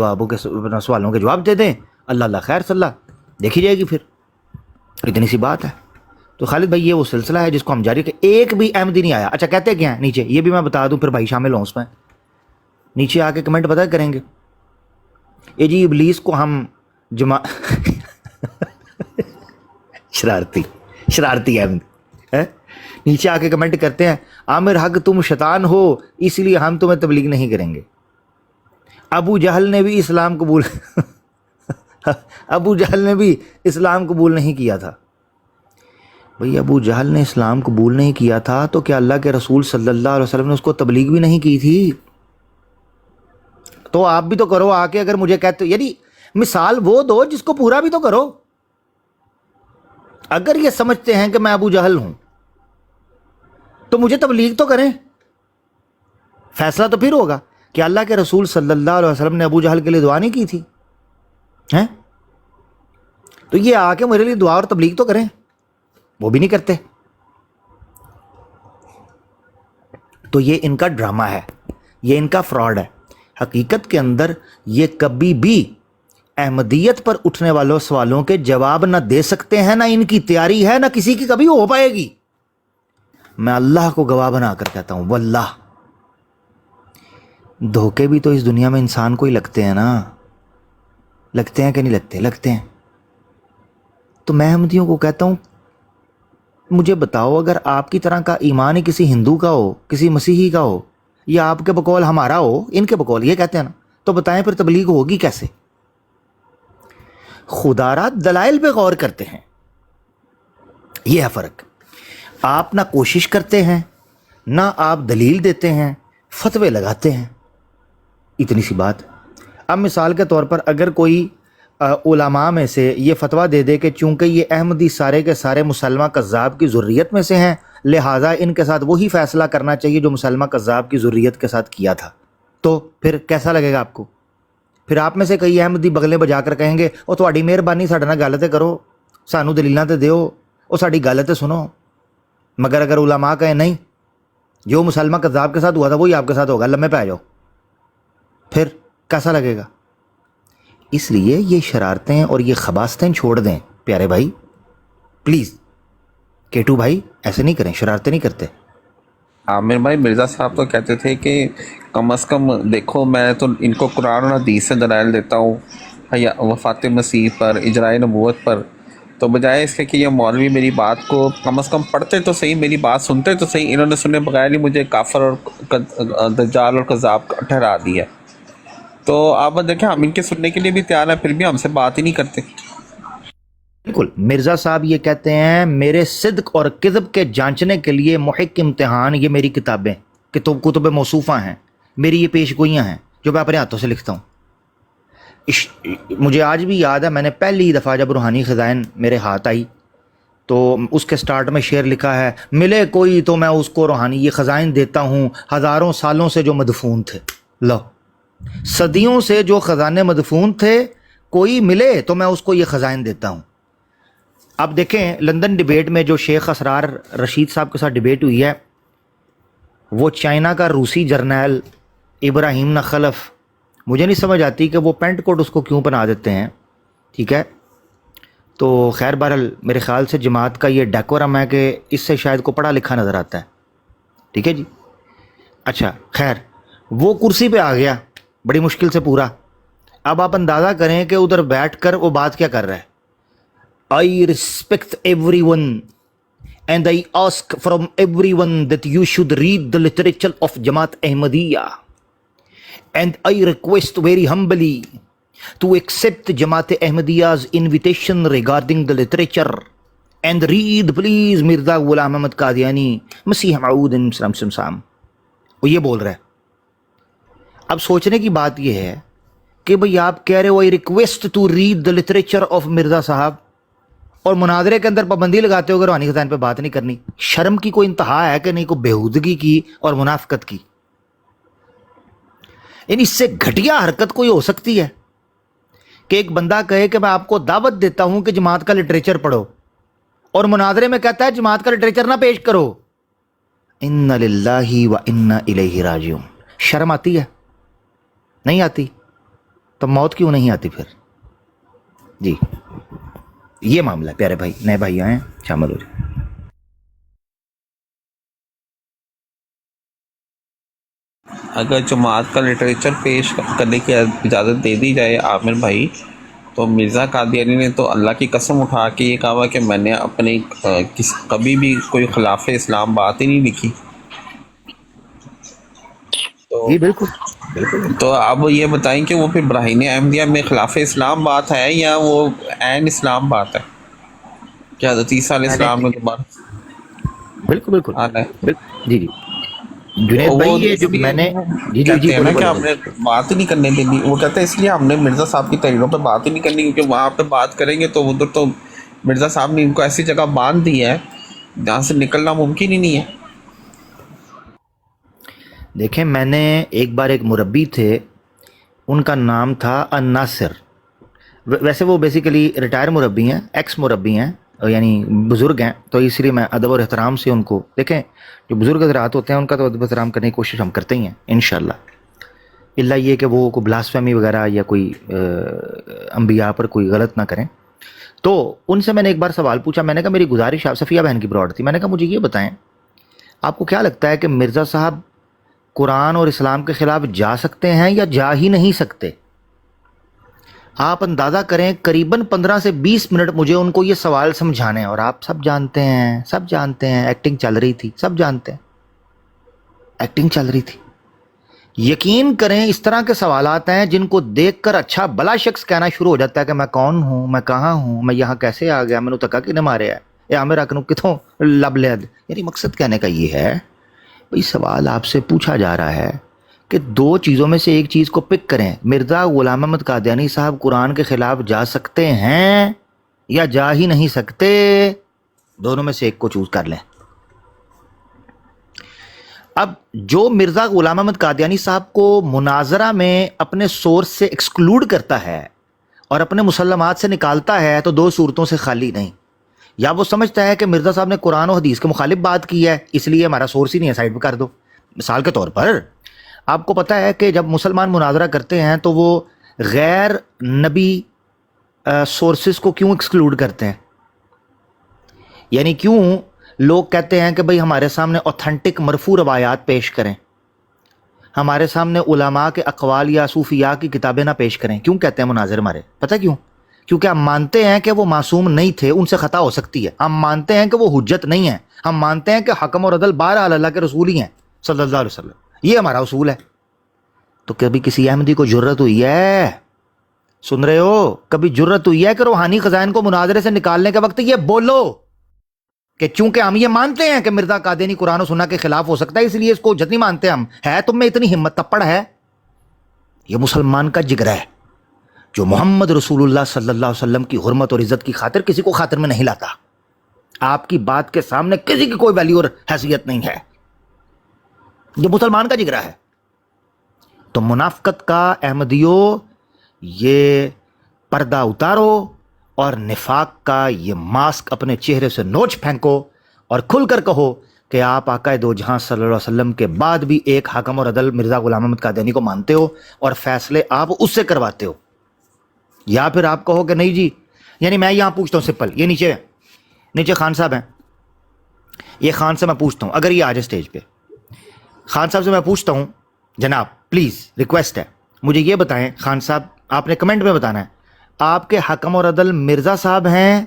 سوالوں کے جواب دے دیں، اللہ خیر صلی اللہ دیکھی جائے گی، پھر اتنی سی بات ہے۔ تو خالد بھائی یہ وہ سلسلہ ہے جس کو ہم جاری کہ ایک بھی احمدی نہیں آیا۔ اچھا کہتے کیا ہیں نیچے، یہ بھی میں بتا دوں پھر بھائی شامل ہوں اس میں، نیچے آ کے کمنٹ پتہ کریں گے، یہ جی ابلیس کو ہم شرارتی احمد نیچے آ کے کمنٹ کرتے ہیں عامر حق تم شیطان ہو اس لیے ہم تمہیں تبلیغ نہیں کریں گے. ابو جہل نے بھی اسلام قبول ابو جہل نے بھی اسلام قبول نہیں کیا تھا. بھئی ابو جہل نے اسلام قبول نہیں کیا تھا تو کیا اللہ کے رسول صلی اللہ علیہ وسلم نے اس کو تبلیغ بھی نہیں کی تھی؟ تو آپ بھی تو کرو آ کے. اگر مجھے کہتے یعنی مثال وہ دو جس کو پورا بھی تو کرو. اگر یہ سمجھتے ہیں کہ میں ابو جہل ہوں تو مجھے تبلیغ تو کریں. فیصلہ تو پھر ہوگا کہ اللہ کے رسول صلی اللہ علیہ وسلم نے ابو جہل کے لیے دعا نہیں کی تھی ہیں؟ تو یہ آ کے میرے لیے دعا اور تبلیغ تو کریں. وہ بھی نہیں کرتے. تو یہ ان کا ڈرامہ ہے, یہ ان کا فراڈ ہے. حقیقت کے اندر یہ کبھی بھی احمدیت پر اٹھنے والوں سوالوں کے جواب نہ دے سکتے ہیں, نہ ان کی تیاری ہے, نہ کسی کی کبھی ہو پائے گی. میں اللہ کو گواہ بنا کر کہتا ہوں واللہ دھوکے بھی تو اس دنیا میں انسان کو ہی لگتے ہیں نا. لگتے ہیں کہ نہیں لگتے؟ لگتے ہیں. تو میں احمدیوں کو کہتا ہوں مجھے بتاؤ اگر آپ کی طرح کا ایمان ہی کسی ہندو کا ہو, کسی مسیحی کا ہو, یا آپ کے بقول ہمارا ہو, ان کے بقول یہ کہتے ہیں نا, تو بتائیں پھر تبلیغ ہوگی کیسے؟ خدارہ دلائل پہ غور کرتے ہیں, یہ ہے فرق. آپ نہ کوشش کرتے ہیں, نہ آپ دلیل دیتے ہیں, فتوے لگاتے ہیں. اتنی سی بات. اب مثال کے طور پر اگر کوئی علماء میں سے یہ فتویٰ دے دے کہ چونکہ یہ احمدی سارے کے سارے مسلمہ کذاب کی ذریت میں سے ہیں, لہٰذا ان کے ساتھ وہی فیصلہ کرنا چاہیے جو مسلمہ کذاب کی ذریت کے ساتھ کیا تھا, تو پھر کیسا لگے گا آپ کو؟ پھر آپ میں سے کئی احمدی بغلیں بجا کر کہیں گے او تھوڑی مہربانی ساڈے نال گل تے کرو, سانو دلیلاں تے دیو, او ساڈی گل تے سنو. مگر اگر علماء کہیں نہیں جو مسلمہ کذاب کے ساتھ ہوا تھا وہی آپ کے ساتھ ہوگا, لمحے پہ آ جاؤ, پھر کیسا لگے گا؟ اس لیے یہ شرارتیں اور یہ خباستیں چھوڑ دیں پیارے بھائی پلیز. کیٹو بھائی ایسے نہیں کریں, شرارتیں نہیں کرتے. عامر بھائی مرزا صاحب تو کہتے تھے کہ کم از کم دیکھو میں تو ان کو قرآن اور حدیث سے دلائل دیتا ہوں وفات مسیح پر, اجرائے نبوت پر, تو بجائے اس کے کہ یہ مولوی میری بات کو کم از کم پڑھتے تو صحیح, میری بات سنتے تو صحیح, انہوں نے سنے بغیر ہی مجھے کافر اور دجال اور کذاب ٹھہرا دیا. تو آپ دیکھیں ہم ان کے سننے کے لیے بھی تیار ہیں, پھر بھی ہم سے بات ہی نہیں کرتے. بالکل. مرزا صاحب یہ کہتے ہیں میرے صدق اور کذب کے جانچنے کے لیے محق امتحان یہ میری کتابیں کتب موصوفہ ہیں, میری یہ پیش گوئیاں ہیں جو میں اپنے ہاتھوں سے لکھتا ہوں. مجھے آج بھی یاد ہے میں نے پہلی دفعہ جب روحانی خزائن میرے ہاتھ آئی تو اس کے سٹارٹ میں شعر لکھا ہے ملے کوئی تو میں اس کو روحانی یہ خزائن دیتا ہوں, ہزاروں سالوں سے جو مدفون تھے. لو, صدیوں سے جو خزانے مدفون تھے, کوئی ملے تو میں اس کو یہ خزائن دیتا ہوں. اب دیکھیں لندن ڈیبیٹ میں جو شیخ اسرار رشید صاحب کے ساتھ ڈیبیٹ ہوئی ہے, وہ چائنا کا روسی جرنیل ابراہیم نخلف, مجھے نہیں سمجھ آتی کہ وہ پینٹ کوٹ اس کو کیوں پہنا دیتے ہیں. ٹھیک ہے, تو خیر بہرحال میرے خیال سے جماعت کا یہ ڈیکورم ہے کہ اس سے شاید کو پڑھا لکھا نظر آتا ہے. ٹھیک ہے جی, اچھا خیر, وہ کرسی پہ آ گیا بڑی مشکل سے پورا. اب آپ اندازہ کریں کہ ادھر بیٹھ کر وہ بات کیا کر رہا ہے. I respect everyone and I ask from everyone that you should read the literature of Jamaat Ahmadiyya and I request very humbly to accept Jamaat Ahmadiyya's invitation regarding the literature and read please Mirza Ghulam Ahmad Qadiani Masih Maud Sam. وہ یہ بول رہا ہے. اب سوچنے کی بات یہ ہے کہ بھئی آپ کہہ رہے ہو I request to read the literature of Mirza صاحب, اور مناظرے کے اندر پابندی لگاتے ہو کہ روحانی خزائن پہ بات نہیں کرنی. شرم کی کوئی انتہا ہے کہ نہیں, کوئی بےہودگی کی اور منافقت کی. اس سے گھٹیا حرکت کوئی ہو سکتی ہے کہ ایک بندہ کہے کہ میں آپ کو دعوت دیتا ہوں کہ جماعت کا لٹریچر پڑھو, اور مناظرے میں کہتا ہے جماعت کا لٹریچر نہ پیش کرو. ان للہ و انا الیہ راجعون. شرم آتی ہے؟ نہیں آتی. تو موت کیوں نہیں آتی پھر؟ جی یہ معاملہ ہے پیارے بھائی. نئے بھائی آئے شامل ہو جائیں. اگر جماعت کا لٹریچر پیش کرنے کی اجازت دے دی جائے عامر بھائی, تو مرزا قادیانی نے تو اللہ کی قسم اٹھا کے یہ کہا کہ میں نے اپنے کبھی بھی کوئی خلاف اسلام بات ہی نہیں لکھی. جی بالکل بالکل. تو اب یہ بتائیں کہ وہ پھر براہین احمدیہ میں خلاف اسلام بات ہے یا وہ عین اسلام بات ہے؟ کیا حضرت عیسیٰ علیہ السلام نے دوبارہ بالکل بالکل آنا ہے؟ بالکل. جی جی جنید بھائی یہ جو میں نے جی جی کہتے جی ہیں نا بولے کہ ہم بولے. نے بات ہی نہیں کرنے دینی. وہ کہتے ہیں اس لیے ہم نے مرزا صاحب کی تحریروں پہ بات ہی نہیں کرنی کیونکہ وہاں پہ بات کریں گے تو ادھر تو مرزا صاحب نے ان کو ایسی جگہ باندھ دی ہے جہاں سے نکلنا ممکن ہی نہیں ہے. دیکھیں میں نے ایک بار ایک مربی تھے, ان کا نام تھا الناصر. ویسے وہ بیسیکلی ریٹائر مربی ہیں, ایکس مربی ہیں, یعنی بزرگ ہیں, تو اس لیے میں ادب اور احترام سے ان کو, دیکھیں جو بزرگ حضرات ہوتے ہیں ان کا تو ادب احترام کرنے کی کوشش ہم کرتے ہی ہیں انشاءاللہ, الا یہ کہ وہ کوئی بلاسفیمی وغیرہ یا کوئی انبیاء پر کوئی غلط نہ کریں. تو ان سے میں نے ایک بار سوال پوچھا, میں نے کہا میری گزارش آپ صفیہ بہن کی براڈ تھی, میں نے کہا مجھے یہ بتائیں آپ کو کیا لگتا ہے کہ مرزا صاحب قرآن اور اسلام کے خلاف جا سکتے ہیں یا جا ہی نہیں سکتے؟ آپ اندازہ کریں قریباً 15 سے 20 منٹ مجھے ان کو یہ سوال سمجھانے ہیں, اور آپ سب جانتے ہیں ایکٹنگ چل رہی تھی, سب جانتے ہیں ایکٹنگ چل رہی تھی. یقین کریں اس طرح کے سوالات ہیں جن کو دیکھ کر اچھا بلا شخص کہنا شروع ہو جاتا ہے کہ میں کون ہوں, میں کہاں ہوں, میں یہاں کیسے آ گیا, میں نے تکا کہ نے مارے ہے یا میرا کنو کتوں لب لید. یعنی مقصد کہنے کا یہ ہے بھئی سوال آپ سے پوچھا جا رہا ہے کہ دو چیزوں میں سے ایک چیز کو پک کریں, مرزا غلام احمد قادیانی صاحب قرآن کے خلاف جا سکتے ہیں یا جا ہی نہیں سکتے, دونوں میں سے ایک کو چوز کر لیں. اب جو مرزا غلام احمد قادیانی صاحب کو مناظرہ میں اپنے سورس سے ایکسکلوڈ کرتا ہے اور اپنے مسلمات سے نکالتا ہے تو دو صورتوں سے خالی نہیں. یا وہ سمجھتا ہے کہ مرزا صاحب نے قرآن و حدیث کے مخالف بات کی ہے اس لیے ہمارا سورس ہی نہیں ہے, سائڈ پہ کر دو. مثال کے طور پر آپ کو پتہ ہے کہ جب مسلمان مناظرہ کرتے ہیں تو وہ غیر نبی سورسز کو کیوں ایکسکلوڈ کرتے ہیں؟ یعنی کیوں لوگ کہتے ہیں کہ بھئی ہمارے سامنے اوتھینٹک مرفوع روایات پیش کریں, ہمارے سامنے علماء کے اقوال یا صوفیاء کی کتابیں نہ پیش کریں؟ کیوں کہتے ہیں مناظر ہمارے؟ پتہ کیوں؟ کیونکہ ہم مانتے ہیں کہ وہ معصوم نہیں تھے, ان سے خطا ہو سکتی ہے. ہم مانتے ہیں کہ وہ حجت نہیں ہیں. ہم مانتے ہیں کہ حکم اور عدل بہرحال اللہ کے رسول ہی ہیں صلی اللہ علیہ وسلم. یہ ہمارا اصول ہے. تو کبھی کسی احمدی کو جرت ہوئی ہے, سن رہے ہو, کبھی جرت ہوئی ہے کہ روحانی خزائن کو مناظرے سے نکالنے کے وقت یہ بولو کہ چونکہ ہم یہ مانتے ہیں کہ مرزا قادیانی قرآن و سنت کے خلاف ہو سکتا ہے اس لیے اس کو حجت نہیں مانتے ہم. ہے تم میں اتنی ہمت تپڑ ہے؟ یہ مسلمان کا جگر ہے جو محمد رسول اللہ صلی اللہ علیہ وسلم کی حرمت اور عزت کی خاطر کسی کو خاطر میں نہیں لاتا. آپ کی بات کے سامنے کسی کی کوئی ویلیو اور حیثیت نہیں ہے. یہ مسلمان کا جگرہ ہے. تو منافقت کا احمدیوں یہ پردہ اتارو اور نفاق کا یہ ماسک اپنے چہرے سے نوچ پھینکو اور کھل کر کہو کہ آپ آقا دو جہاں صلی اللہ علیہ وسلم کے بعد بھی ایک حاکم اور عدل مرزا غلام احمد قادیانی کو مانتے ہو اور فیصلے آپ اس سے کرواتے ہو. یا پھر آپ کہو کہ نہیں جی, یعنی میں یہاں پوچھتا ہوں سمپل, یہ نیچے خان صاحب ہیں, یہ خان سے میں پوچھتا ہوں, اگر یہ آ جائے اسٹیج پہ, خان صاحب سے میں پوچھتا ہوں جناب پلیز ریکویسٹ ہے مجھے یہ بتائیں, خان صاحب آپ نے کمنٹ میں بتانا ہے آپ کے حکم اور عدل مرزا صاحب ہیں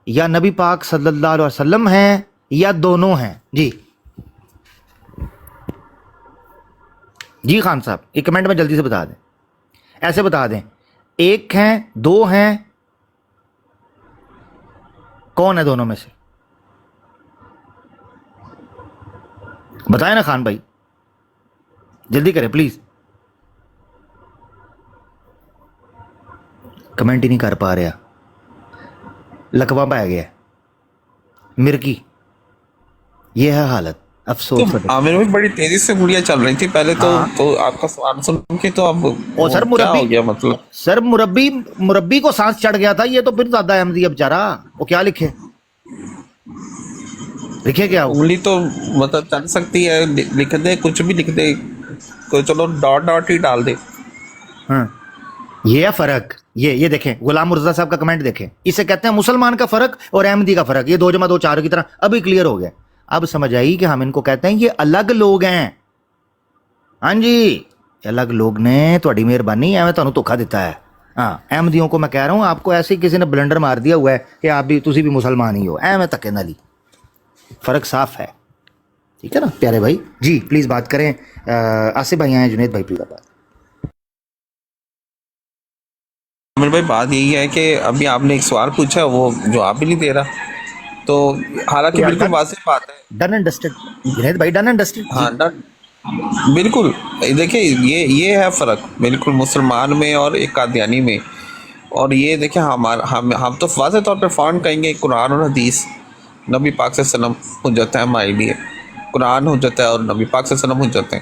یا نبی پاک صلی اللہ علیہ وسلم ہیں یا دونوں ہیں؟ جی خان صاحب یہ کمنٹ میں جلدی سے بتا دیں, ایسے بتا دیں ایک ہیں دو ہیں, کون ہے دونوں میں سے؟ بتائیں نا خان بھائی, جلدی کریں پلیز. کمنٹ ہی نہیں کر پا رہا, لکوا پہ گیا مرکی. یہ ہے حالت, افسوس. عامر میں بڑی تیزی سے انگلیاں چل رہی تھی پہلے تو آپ کا سوال سن کے تو اب سر کیا ہو گیا مطلب؟ سر مربی کو سانس چڑھ گیا تھا, یہ تو پھر زیادہ احمدی اب بیچارہ, وہ کیا لکھے کیا انگلی تو مطلب چل سکتی ہے, لکھ دے کچھ بھی لکھ دے, چلو ڈاٹ ہی ڈال دے. ہاں یہ ہے فرق. یہ دیکھیں غلام مرزا صاحب کا کمنٹ دیکھیں, اسے کہتے ہیں مسلمان کا فرق اور احمدی کا فرق. یہ 2 × 2 = 4 کی طرح ابھی کلیئر ہو گیا. اب سمجھ آئی کہ ہم ان کو کہتے ہیں یہ الگ لوگ ہیں. ہاں جی الگ لوگ نے تھوڑی مہربانی ایویں تانوں دھوکا دیتا ہے, ہاں احمدیوں کو میں کہہ رہا ہوں آپ کو ایسے ہی کسی نے بلنڈر مار دیا ہوا ہے کہ آپ بھی تسی بھی مسلمان ہی ہو، میں تکے نہ لی، فرق صاف ہے، ٹھیک ہے نا پیارے بھائی؟ جی پلیز بات کریں، آصف بھائی آئیں، جنید بھائی پلیز بات۔ عامر بھائی بات یہی ہے کہ ابھی آپ نے ایک سوال پوچھا وہ جواب بھی نہیں دے رہا، تو حالانکہ بالکل واضح بات ہے. ڈن اینڈ ڈسٹڈ جنید بھائی، ڈن اینڈ ڈسٹڈ جی۔ ہاں بالکل. دیکھیں یہ ہے فرق بالکل مسلمان میں اور ایک قادیانی میں. اور یہ دیکھیں ہم تو واضح طور پہ فون کہیں گے قرآن اور حدیث، نبی پاک صلی اللہ علیہ وسلم حجت ہے ہمارے لیے، قرآن حجت ہے اور نبی پاک صلی اللہ علیہ وسلم حجت ہیں.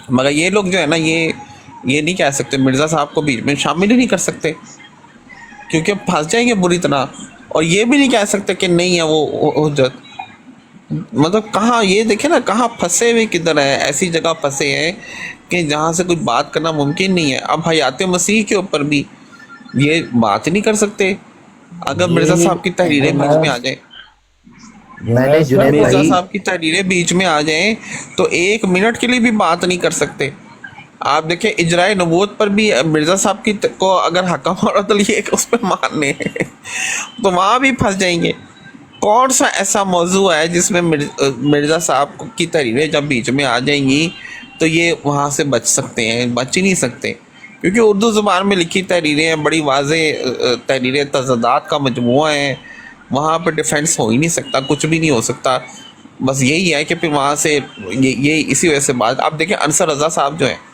مگر یہ لوگ جو ہے نا یہ نہیں کہہ سکتے، مرزا صاحب کو بیچ میں شامل ہی نہیں کر سکتے کیونکہ پھنس جائیں گے بری طرح. اور یہ بھی نہیں کہہ سکتے کہ نہیں ہے وہ حجت. مطلب کہاں یہ دیکھیں نا کہاں پھنسے ہوئے کدھر ہے، ایسی جگہ پھنسے ہیں کہ جہاں سے کچھ بات کرنا ممکن نہیں ہے. اب حیات مسیح کے اوپر بھی یہ بات نہیں کر سکتے. اگر مرزا صاحب کی تحریریں بیچ میں آ جائیں، میں نے جنید مرزا بھائی صاحب کی تحریریں بیچ میں آ جائیں تو ایک منٹ کے لیے بھی بات نہیں کر سکتے. آپ دیکھیں اجرائے نبوت پر بھی مرزا صاحب کی کو اگر حکم اور عدل یہ اس پہ ماننے تو وہاں بھی پھنس جائیں گے. کون سا ایسا موضوع ہے جس میں مرزا صاحب کی تحریریں جب بیچ میں آ جائیں گی تو یہ وہاں سے بچ سکتے ہیں؟ بچ ہی نہیں سکتے کیونکہ اردو زبان میں لکھی تحریریں ہیں، بڑی واضح تحریریں، تضادات کا مجموعہ ہیں. وہاں پہ ڈیفینس ہو ہی نہیں سکتا، کچھ بھی نہیں ہو سکتا. بس یہی ہے کہ پھر وہاں سے یہ اسی وجہ سے بات. آپ دیکھیں انصر رضا صاحب جو ہیں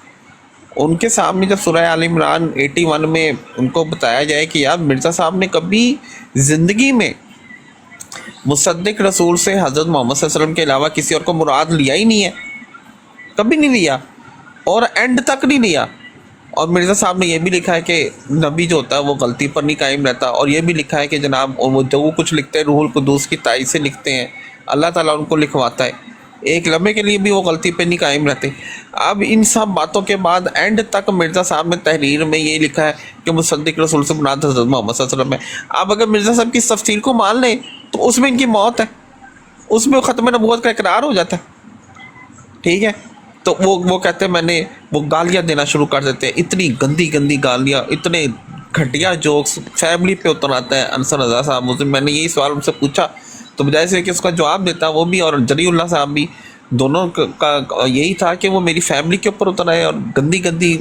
ان کے سامنے جب سورہ آل عمران 81 میں ان کو بتایا جائے کہ یار مرزا صاحب نے کبھی زندگی میں مصدق رسول سے حضرت محمد صلی اللہ علیہ وسلم کے علاوہ کسی اور کو مراد لیا ہی نہیں ہے، کبھی نہیں لیا اور اینڈ تک نہیں لیا. اور مرزا صاحب نے یہ بھی لکھا ہے کہ نبی جو ہوتا ہے وہ غلطی پر نہیں قائم رہتا. اور یہ بھی لکھا ہے کہ جناب وہ جو کچھ لکھتے ہیں روح القدس کی تائید سے لکھتے ہیں، اللہ تعالیٰ ان کو لکھواتا ہے، ایک لمحے کے لیے بھی وہ غلطی پہ نہیں قائم رہتے. اب ان سب باتوں کے بعد اینڈ تک مرزا صاحب نے تحریر میں یہ لکھا ہے کہ مصدق رسول سے مراد حضرت محمد صلی اللہ علیہ وسلم ہے. اب اگر مرزا صاحب کی اس تفسیر کو مان لیں تو اس میں ان کی موت ہے، اس میں ختم نبوت کا اقرار ہو جاتا ہے. ٹھیک ہے، تو وہ کہتے ہیں میں نے وہ گالیاں دینا شروع کر دیتے ہیں، اتنی گندی گندی گالیاں، اتنے گھٹیا جوکس فیملی پہ اتر آتا ہے. انصر رضا صاحب میں نے یہی سوال ان سے پوچھا تو بجائے سے کہ اس کا جواب دیتا وہ بھی اور جری اللہ صاحب بھی، دونوں کا یہی تھا کہ وہ میری فیملی کے اوپر اتر آئے اور گندی گندی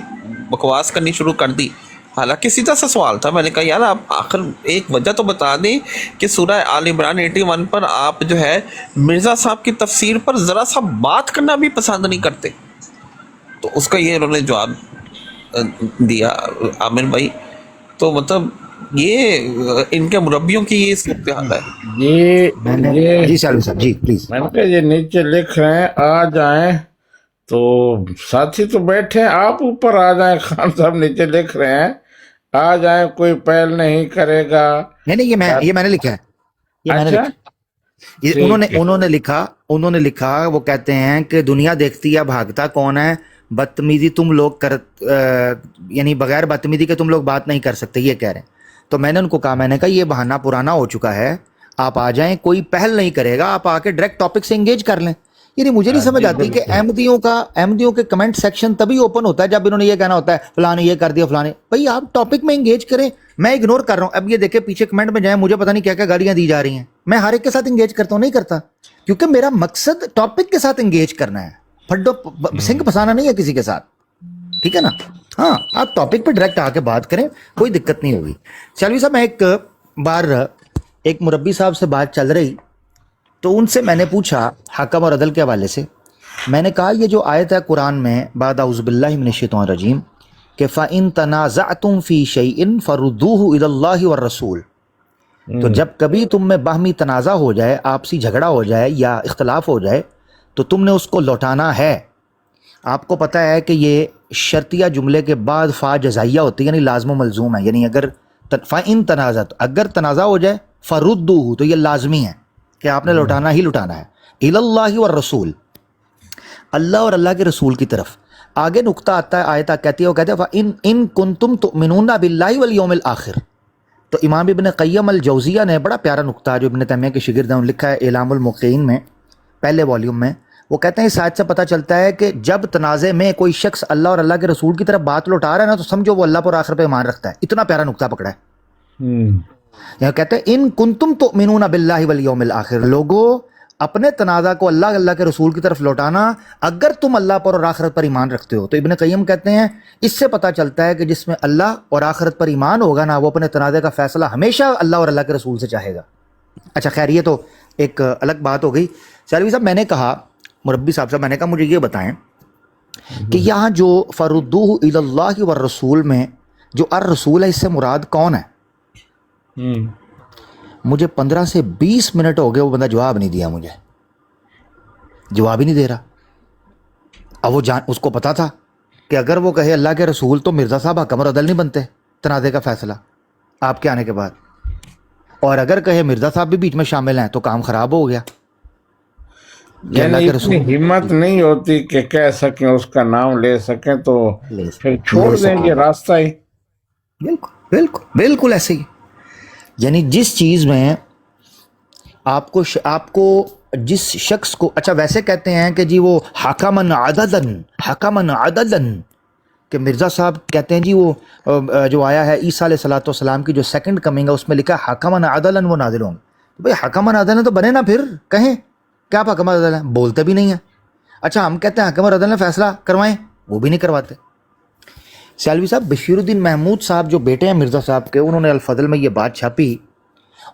بکواس کرنی شروع کر دی. حالانکہ سیدھا سا سوال تھا، میں نے کہا یار آپ آخر ایک وجہ تو بتا دیں کہ سورہ آل عمران 81 پر آپ جو ہے مرزا صاحب کی تفسیر پر ذرا سا بات کرنا بھی پسند نہیں کرتے. تو اس کا یہ انہوں نے جواب دیا عامر بھائی. تو مطلب یہ ان کے مربیوں کی یہ صورتحال ہے. جی سالم صاحب جی پلیز۔ میں نے کہا یہ نیچے لکھ رہے ہیں آ جائیں، تو ساتھی تو بیٹھے ہیں، آپ اوپر آ جائیں. خان صاحب نیچے لکھ رہے ہیں آ جائیں، کوئی پہل نہیں کرے گا. نہیں یہ میں نے لکھا ہے، یہ میں نے اچھا لکھا. یہ انہوں نے لکھا وہ کہتے ہیں کہ دنیا دیکھتی ہے بھاگتا کون ہے، بدتمیزی تم لوگ یعنی بغیر بدتمیزی کے تم لوگ بات نہیں کر سکتے، یہ کہہ رہے ہیں. تو میں نے ان کو کہا، میں نے کہا یہ بہانہ پرانا ہو چکا ہے، آپ آ جائیں، کوئی پہل نہیں کرے گا، آپ آ کے ڈائریکٹ ٹاپک سے انگیج کر لیں. یعنی مجھے نہیں سمجھ آتی کہ احمدیوں کے کمنٹ سیکشن تبھی اوپن ہوتا ہے جب انہوں نے یہ کہنا ہوتا ہے فلاں نے یہ کر دیا، فلاں نے. بھائی آپ ٹاپک میں انگیج کریں، میں اگنور کر رہا ہوں. اب یہ دیکھیں پیچھے کمنٹ میں جائیں، مجھے پتہ نہیں کیا کیا گالیاں دی جا رہی ہیں. میں ہر ایک کے ساتھ انگیج کرتا ہوں؟ نہیں کرتا، کیونکہ میرا مقصد ٹاپک کے ساتھ انگیج کرنا ہے، پھڈو سنگ پھسانا نہیں ہے کسی کے ساتھ. ٹھیک ہے نا؟ ہاں آپ ٹاپک پہ ڈائریکٹ آ کے بات کریں، کوئی دقت نہیں ہوگی. چلوی صاحب میں ایک بار ایک مربی صاحب سے بات چل رہی تو ان سے میں نے پوچھا حکم اور عدل کے حوالے سے. میں نے کہا یہ جو آیت ہے قرآن میں بعد اعوذ باللہ من الشیطان الرجیم کہ فَإِن تَنَازَعْتُمْ فِي شَيْءٍ فَرُدُّوهُ إِلَى اللَّهِ وَالرَّسُولِ، تو جب کبھی تم میں باہمی تنازع ہو جائے، آپسی جھگڑا ہو جائے یا اختلاف ہو جائے تو تم نے اس کو لوٹانا ہے. آپ کو پتہ ہے کہ یہ شرطیہ جملے کے بعد فا جزائیہ ہوتی ہے، یعنی لازم و ملزوم ہے. یعنی اگر فَإِن تَنَازَعْتُمْ، اگر تنازع ہو جائے، فَرُدُّوهُ تو یہ لازمی ہے کہ آپ نے لوٹانا ہی لوٹانا ہے. إِلَى اللَّهِ وَالرَّسُولِ، اللہ اور اللہ کے رسول کی طرف. آگے نقطہ آتا ہے، آیت کہتی ہے، وہ کہتے ہیں فَإِن كُنتُمْ تُؤْمِنُونَ بِاللَّهِ وَالْيَوْمِ الْآخِرِ. تو امام ابن قیم الجوزیہ نے بڑا پیارا نقطہ جو ابن تیمیہ کے شاگرد ہیں لکھا ہے اعلام الموقعین میں پہلے والیوم میں. وہ کہتے ہیں اس آیت سے پتہ چلتا ہے کہ جب تنازع میں کوئی شخص اللہ اور اللہ کے رسول کی طرف بات لوٹا رہا ہے نا، تو سمجھو وہ اللہ پر آخر پہ ایمان رکھتا ہے. اتنا پیارا نقطہ پکڑا ہے. یہاں کہتے ہیں ان کنتم تؤمنون باللہ والیوم الآخر، لوگو اپنے تنازع کو اللہ کے رسول کی طرف لوٹانا اگر تم اللہ پر اور آخرت پر ایمان رکھتے ہو. تو ابن قیم کہتے ہیں اس سے پتہ چلتا ہے کہ جس میں اللہ اور آخرت پر ایمان ہوگا نا، وہ اپنے تنازع کا فیصلہ ہمیشہ اللہ اور اللہ کے رسول سے چاہے گا. اچھا خیر، یہ تو ایک الگ بات ہو گئی. سیالوی صاحب میں نے کہا، مربی صاحب میں نے کہا مجھے یہ بتائیں کہ یہاں جو فردوہ الی اللہ والرسول میں جو الرسول ہے، اس سے مراد کون ہے؟ مجھے 15 سے 20 منٹ ہو گئے وہ بندہ جواب نہیں دیا، مجھے جواب ہی نہیں دے رہا. اب وہ اس کو پتا تھا کہ اگر وہ کہے اللہ کے رسول تو مرزا صاحب حکم اور عدل نہیں بنتے تنازع کا فیصلہ آپ کے آنے کے بعد، اور اگر کہے مرزا صاحب بھی بیچ میں شامل ہیں تو کام خراب ہو گیا. یعنی اتنی ہمت نہیں ہوتی کہ کہہ سکیں، اس کا نام لے سکیں، تو پھر چھوڑ دیں یہ راستہ ہی. بالکل بالکل بالکل ایسے ہی. یعنی جس چیز میں آپ کو جس شخص کو، اچھا ویسے کہتے ہیں کہ جی وہ حکمن عددن کہ مرزا صاحب کہتے ہیں جی وہ جو آیا ہے عیسیٰ علیہ الصلوۃ والسلام کی جو سیکنڈ کمنگ ہے، اس میں لکھا ہے حکمن عدلن وہ نازل ہوں گے. بھائی حکمن عدلن تو بنے نا، پھر کہیں کیا آپ حکم عدل ہیں؟ بولتے بھی نہیں ہیں. اچھا ہم کہتے ہیں حکم اور عدل نے فیصلہ کروائیں، وہ بھی نہیں کرواتے. سیالوی صاحب بشیر الدین محمود صاحب جو بیٹے ہیں مرزا صاحب کے، انہوں نے الفضل میں یہ بات چھاپی.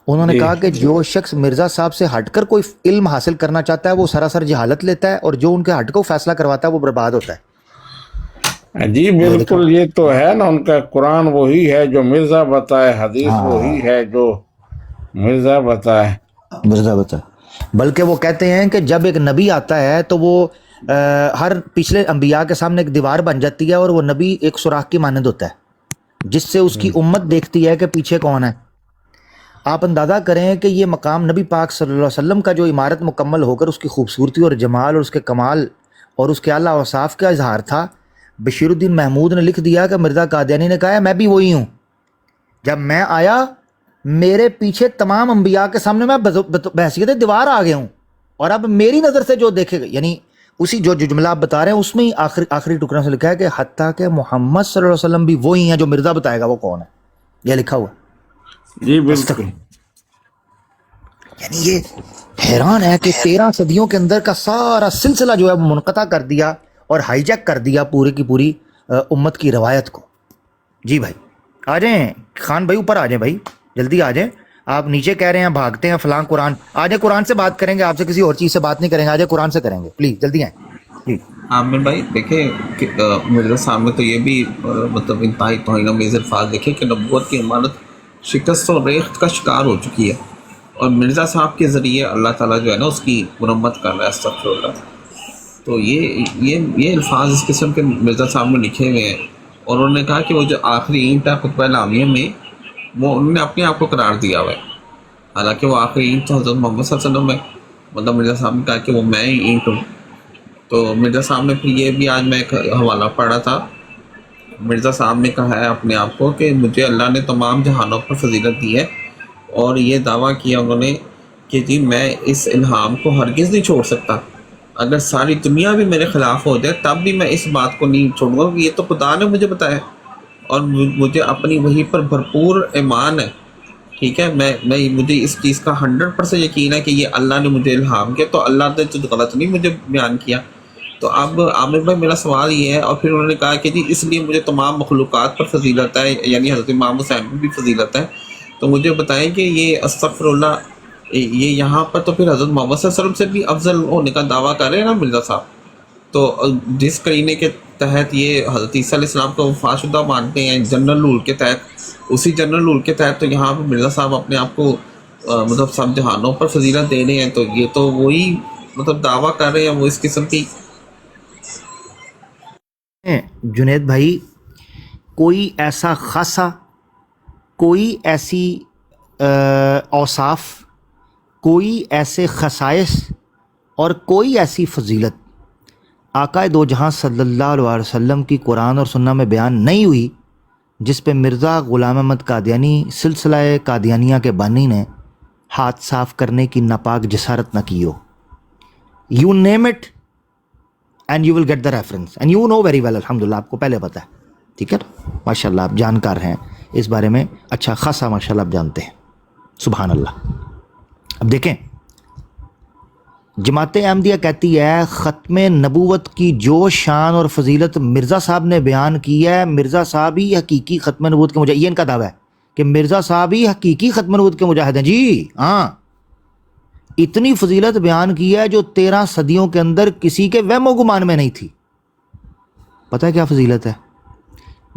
انہوں نے کہا کہ جو شخص مرزا صاحب سے ہٹ کر کوئی علم حاصل کرنا چاہتا ہے وہ سراسر جہالت لیتا ہے، اور جو ان کے ہٹ کو فیصلہ کرواتا ہے وہ برباد ہوتا ہے. جی بالکل، یہ تو ہے نا، ان کا قرآن وہی ہے جو مرزا بتائے، حدیث وہی ہے جو مرزا بتائے. بلکہ وہ کہتے ہیں کہ جب ایک نبی آتا ہے تو وہ ہر پچھلے انبیاء کے سامنے ایک دیوار بن جاتی ہے، اور وہ نبی ایک سوراخ کی مانند ہوتا ہے جس سے اس کی امت دیکھتی ہے کہ پیچھے کون ہے. آپ اندازہ کریں کہ یہ مقام نبی پاک صلی اللہ علیہ وسلم کا جو عمارت مکمل ہو کر اس کی خوبصورتی اور جمال اور اس کے کمال اور اس کے اعلیٰ اوصاف کا اظہار تھا. بشیر الدین محمود نے لکھ دیا کہ مرزا قادیانی نے کہا ہے میں بھی وہی ہوں، جب میں آیا میرے پیچھے تمام انبیاء کے سامنے میں بحیثیت دیوار آ گیا ہوں، اور اب میری نظر سے جو دیکھے گا، یعنی اسی جو جملہ آپ بتا رہے ہیں اس میں ہی آخری ٹکڑوں سے لکھا ہے کہ حتیٰ کہ محمد صلی اللہ علیہ وسلم بھی وہی ہیں جو مرزا بتائے گا وہ کون ہے، یہ لکھا ہوا. جی بالکل. یعنی یہ حیران ہے کہ 13 صدیوں کے اندر کا سارا سلسلہ جو ہے وہ منقطع کر دیا اور ہائی جیک کر دیا پوری کی پوری امت کی روایت کو. جی بھائی آ جائیں خان بھائی، اوپر آ جائیں بھائی، جلدی آ جائیں. آپ نیچے کہہ رہے ہیں بھاگتے ہیں فلاں قرآن، آ جائیں قرآن سے بات کریں گے، آپ سے کسی اور چیز سے بات نہیں کریں گے، آ جائیں قرآن سے کریں گے پلیز، جلدی آئیں. جی عامر بھائی دیکھیں مرزا صاحب نے تو یہ بھی مطلب انتہائی توہین آمیز الفاظ دیکھے کہ نبوت کی امانت شکست و ریخت کا شکار ہو چکی ہے، اور مرزا صاحب کے ذریعے اللہ تعالیٰ جو ہے نا اس کی مرمت کر رہا ہے، استغفر اللہ. تو یہ الفاظ اس قسم کے مرزا صاحب نے لکھے ہوئے ہیں، اور انہوں نے کہا کہ وہ جو آخری اینٹ ہے خطبہ لامیہ میں وہ انہوں نے اپنے آپ کو قرار دیا ہوا ہے، حالانکہ وہ آخری اینٹ تو حضرت محمد صلی اللہ علیہ وسلم ہے. مطلب مرزا صاحب نے کہا کہ وہ میں ہی اینٹ ہوں. تو مرزا صاحب نے پھر یہ بھی آج میں ایک حوالہ پڑھا تھا، مرزا صاحب نے کہا ہے اپنے آپ کو کہ مجھے اللہ نے تمام جہانوں پر فضیلت دی ہے، اور یہ دعویٰ کیا انہوں نے کہ جی میں اس الہام کو ہرگز نہیں چھوڑ سکتا، اگر ساری دنیا بھی میرے خلاف ہو جائے تب بھی میں اس بات کو نہیں چھوڑوں گا، یہ تو خدا نے مجھے بتایا اور مجھے اپنی وحی پر بھرپور ایمان ہے. ٹھیک ہے، مجھے اس چیز کا 100% یقین ہے کہ یہ اللہ نے مجھے الہام کیا، تو اللہ نے تو غلط نہیں مجھے بیان کیا. تو اب عامر بھائی میرا سوال یہ ہے، اور پھر انہوں نے کہا کہ جی اس لیے مجھے تمام مخلوقات پر فضیلت ہے، یعنی حضرت امام حسین پر بھی فضیلت ہے. تو مجھے بتائیں کہ یہ استغفر اللہ یہ یہاں پر تو پھر حضرت محمد صلی اللہ علیہ وسلم سے بھی افضل ہونے کا دعویٰ کر رہے ہیں نا مرزا صاحب. تو جس قرینے کے تحت یہ حضرت عیسیٰ علیہ السلام کو وفات شدہ مانتے ہیں جنرل رول کے تحت، اسی جنرل رول کے تحت تو یہاں پہ مرزا صاحب اپنے آپ کو مطلب سب جہانوں پر فضیلت دے رہے ہیں. تو یہ تو وہی مطلب دعویٰ کر رہے ہیں وہ اس قسم کی. جنید بھائی کوئی ایسا خاصا، کوئی ایسی اوصاف، کوئی ایسے خصائص اور کوئی ایسی فضیلت آقا دو جہاں صلی اللہ علیہ وسلم کی قرآن اور سنہ میں بیان نہیں ہوئی جس پہ مرزا غلام احمد قادیانی سلسلہ قادیانیہ کے بانی نے ہاتھ صاف کرنے کی ناپاک جسارت نہ کی ہو. You name it, and you will get the reference and you know very well, الحمدللہ آپ کو پہلے پتہ ہے, ٹھیک ہے نا, ماشاء اللہ آپ جانکار ہیں اس بارے میں, اچھا خاصا ماشاء اللہ آپ جانتے ہیں, سبحان اللہ. اب دیکھیں جماعت احمدیہ کہتی ہے ختم نبوت کی جو شان اور فضیلت مرزا صاحب نے بیان کی ہے, مرزا صاحب ہی حقیقی ختم نبوت کے مجاہد, یہ ان کا دعویٰ ہے کہ مرزا صاحب ہی حقیقی ختم نبوت کے مجاہد ہیں. جی ہاں, اتنی فضیلت بیان کی ہے جو 13 صدیوں کے اندر کسی کے وہم و گمان میں نہیں تھی. پتہ ہے کیا فضیلت ہے؟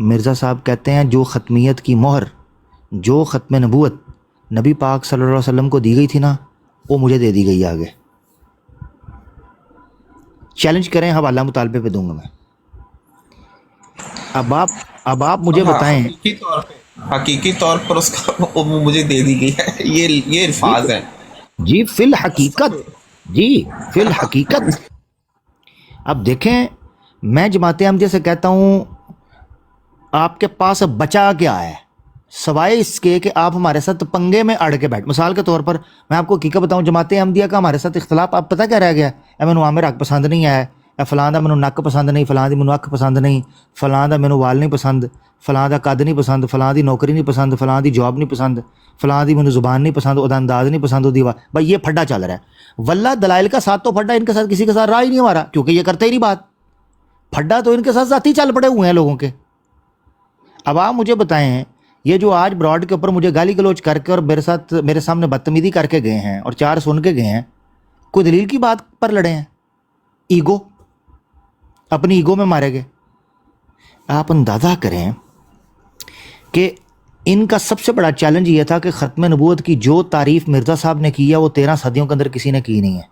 مرزا صاحب کہتے ہیں جو ختمیت کی مہر, جو ختم نبوت نبی پاک صلی اللہ علیہ وسلم کو دی گئی تھی نا, وہ مجھے دے دی گئی آگے. چیلنج کریں, حوالہ مطالبے پہ دوں گا میں. اب آپ مجھے بتائیں, حقیقی طور پر اس کا وہ مجھے دے دی گئی ہے, یہ الفاظ ہیں. جی فی الحقیقت, جی فی الحقیقت. اب دیکھیں میں جماعت احمدیہ سے کہتا ہوں آپ کے پاس بچا کیا ہے سوائے اس کے کہ آپ ہمارے ساتھ پنگے میں اڑ کے بیٹھ. مثال کے طور پر میں آپ کو حقیقت بتاؤں, جماعت احمدیہ کا ہمارے ساتھ اختلاف آپ پتہ کیا رہ گیا, اے مینوں عامر حق پسند نہیں ہے, اے فلاں دا مینوں نک پسند نہیں, فلاں دی مینوں اکھ پسند نہیں, فلاں دا مینوں وال نہیں پسند, فلاں دا قد نہیں پسند, فلاں دی نوکری نہیں پسند, فلاں دی جاب نہیں پسند, فلاں دی مینوں زبان نہیں پسند, او دا انداز نہیں پسند, او دی بھائی یہ پھڈا چل رہا ہے. واللہ دلائل کا ساتھ تو پھڈا, ان کے ساتھ کسی کے ساتھ رائے ہی نہیں ہمارا, کیونکہ یہ کرتے ہی نہیں بات. پھڈا تو ان کے ساتھ ذاتی چل پڑے ہوئے ہیں لوگوں کے. اب آپ مجھے بتائیں یہ جو آج براڈ کے اوپر مجھے گالی گلوچ کر کے اور میرے سامنے بدتمیزی کر کے گئے ہیں اور 4 سن کے گئے ہیں, کوئی دلیل کی بات پر لڑے ہیں؟ ایگو, اپنی ایگو میں مارے گئے. آپ اندازہ کریں کہ ان کا سب سے بڑا چیلنج یہ تھا کہ ختم نبوت کی جو تعریف مرزا صاحب نے کی ہے وہ 13 صدیوں کے اندر کسی نے کی نہیں ہے.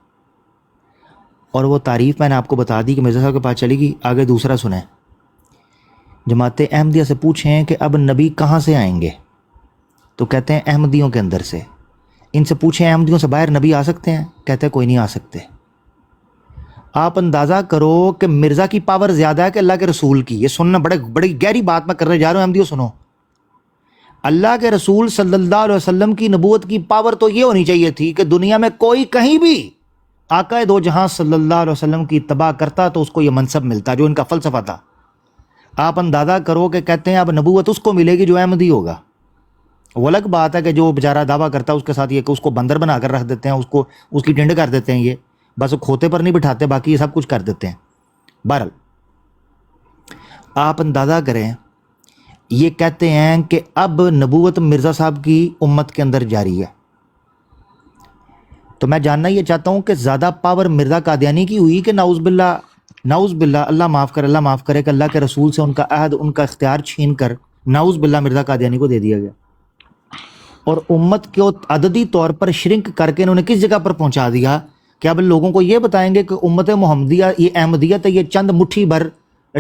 اور وہ تعریف میں نے آپ کو بتا دی کہ مرزا صاحب کے پاس چلی گئی. آگے دوسرا سنیں, جماعت احمدیہ سے پوچھیں کہ اب نبی کہاں سے آئیں گے, تو کہتے ہیں احمدیوں کے اندر سے. ان سے پوچھیں احمدیوں سے باہر نبی آ سکتے ہیں, کہتے ہیں کوئی نہیں آ سکتے. آپ اندازہ کرو کہ مرزا کی پاور زیادہ ہے کہ اللہ کے رسول کی. یہ سننا بڑی گہری بات میں کرنے جا رہا ہوں, احمدیوں سنو. اللہ کے رسول صلی اللہ علیہ وسلم کی نبوت کی پاور تو یہ ہونی چاہیے تھی کہ دنیا میں کوئی کہیں بھی آقا دو جہاں صلی اللہ علیہ وسلم کی اتباع کرتا تو اس کو یہ منصب ملتا جو ان کا فلسفہ تھا. آپ اندازہ کرو کہ کہتے ہیں اب نبوت اس کو ملے گی جو احمدی ہوگا. وہ الگ بات ہے کہ جو بیچارہ دعویٰ کرتا ہے اس کے ساتھ یہ کہ اس کو بندر بنا کر رکھ دیتے ہیں, اس کی ٹنڈ کر دیتے ہیں, یہ بس کھوتے پر نہیں بٹھاتے, باقی یہ سب کچھ کر دیتے ہیں. بہرحال آپ اندازہ کریں, یہ کہتے ہیں کہ اب نبوت مرزا صاحب کی امت کے اندر جاری ہے. تو میں جاننا یہ چاہتا ہوں کہ زیادہ پاور مرزا قادیانی کی ہوئی کہ نعوذ باللہ اللہ معاف کرے کہ اللہ کے رسول سے ان کا عہد, ان کا اختیار چھین کر نعوذ باللہ مرزا قادیانی کو دے دیا گیا, اور امت کو عددی طور پر شرنک کر کے انہوں نے کس جگہ پر پہنچا دیا کہ اب لوگوں کو یہ بتائیں گے کہ امت محمدیہ یہ احمدیت ہے, یہ چند مٹھی بھر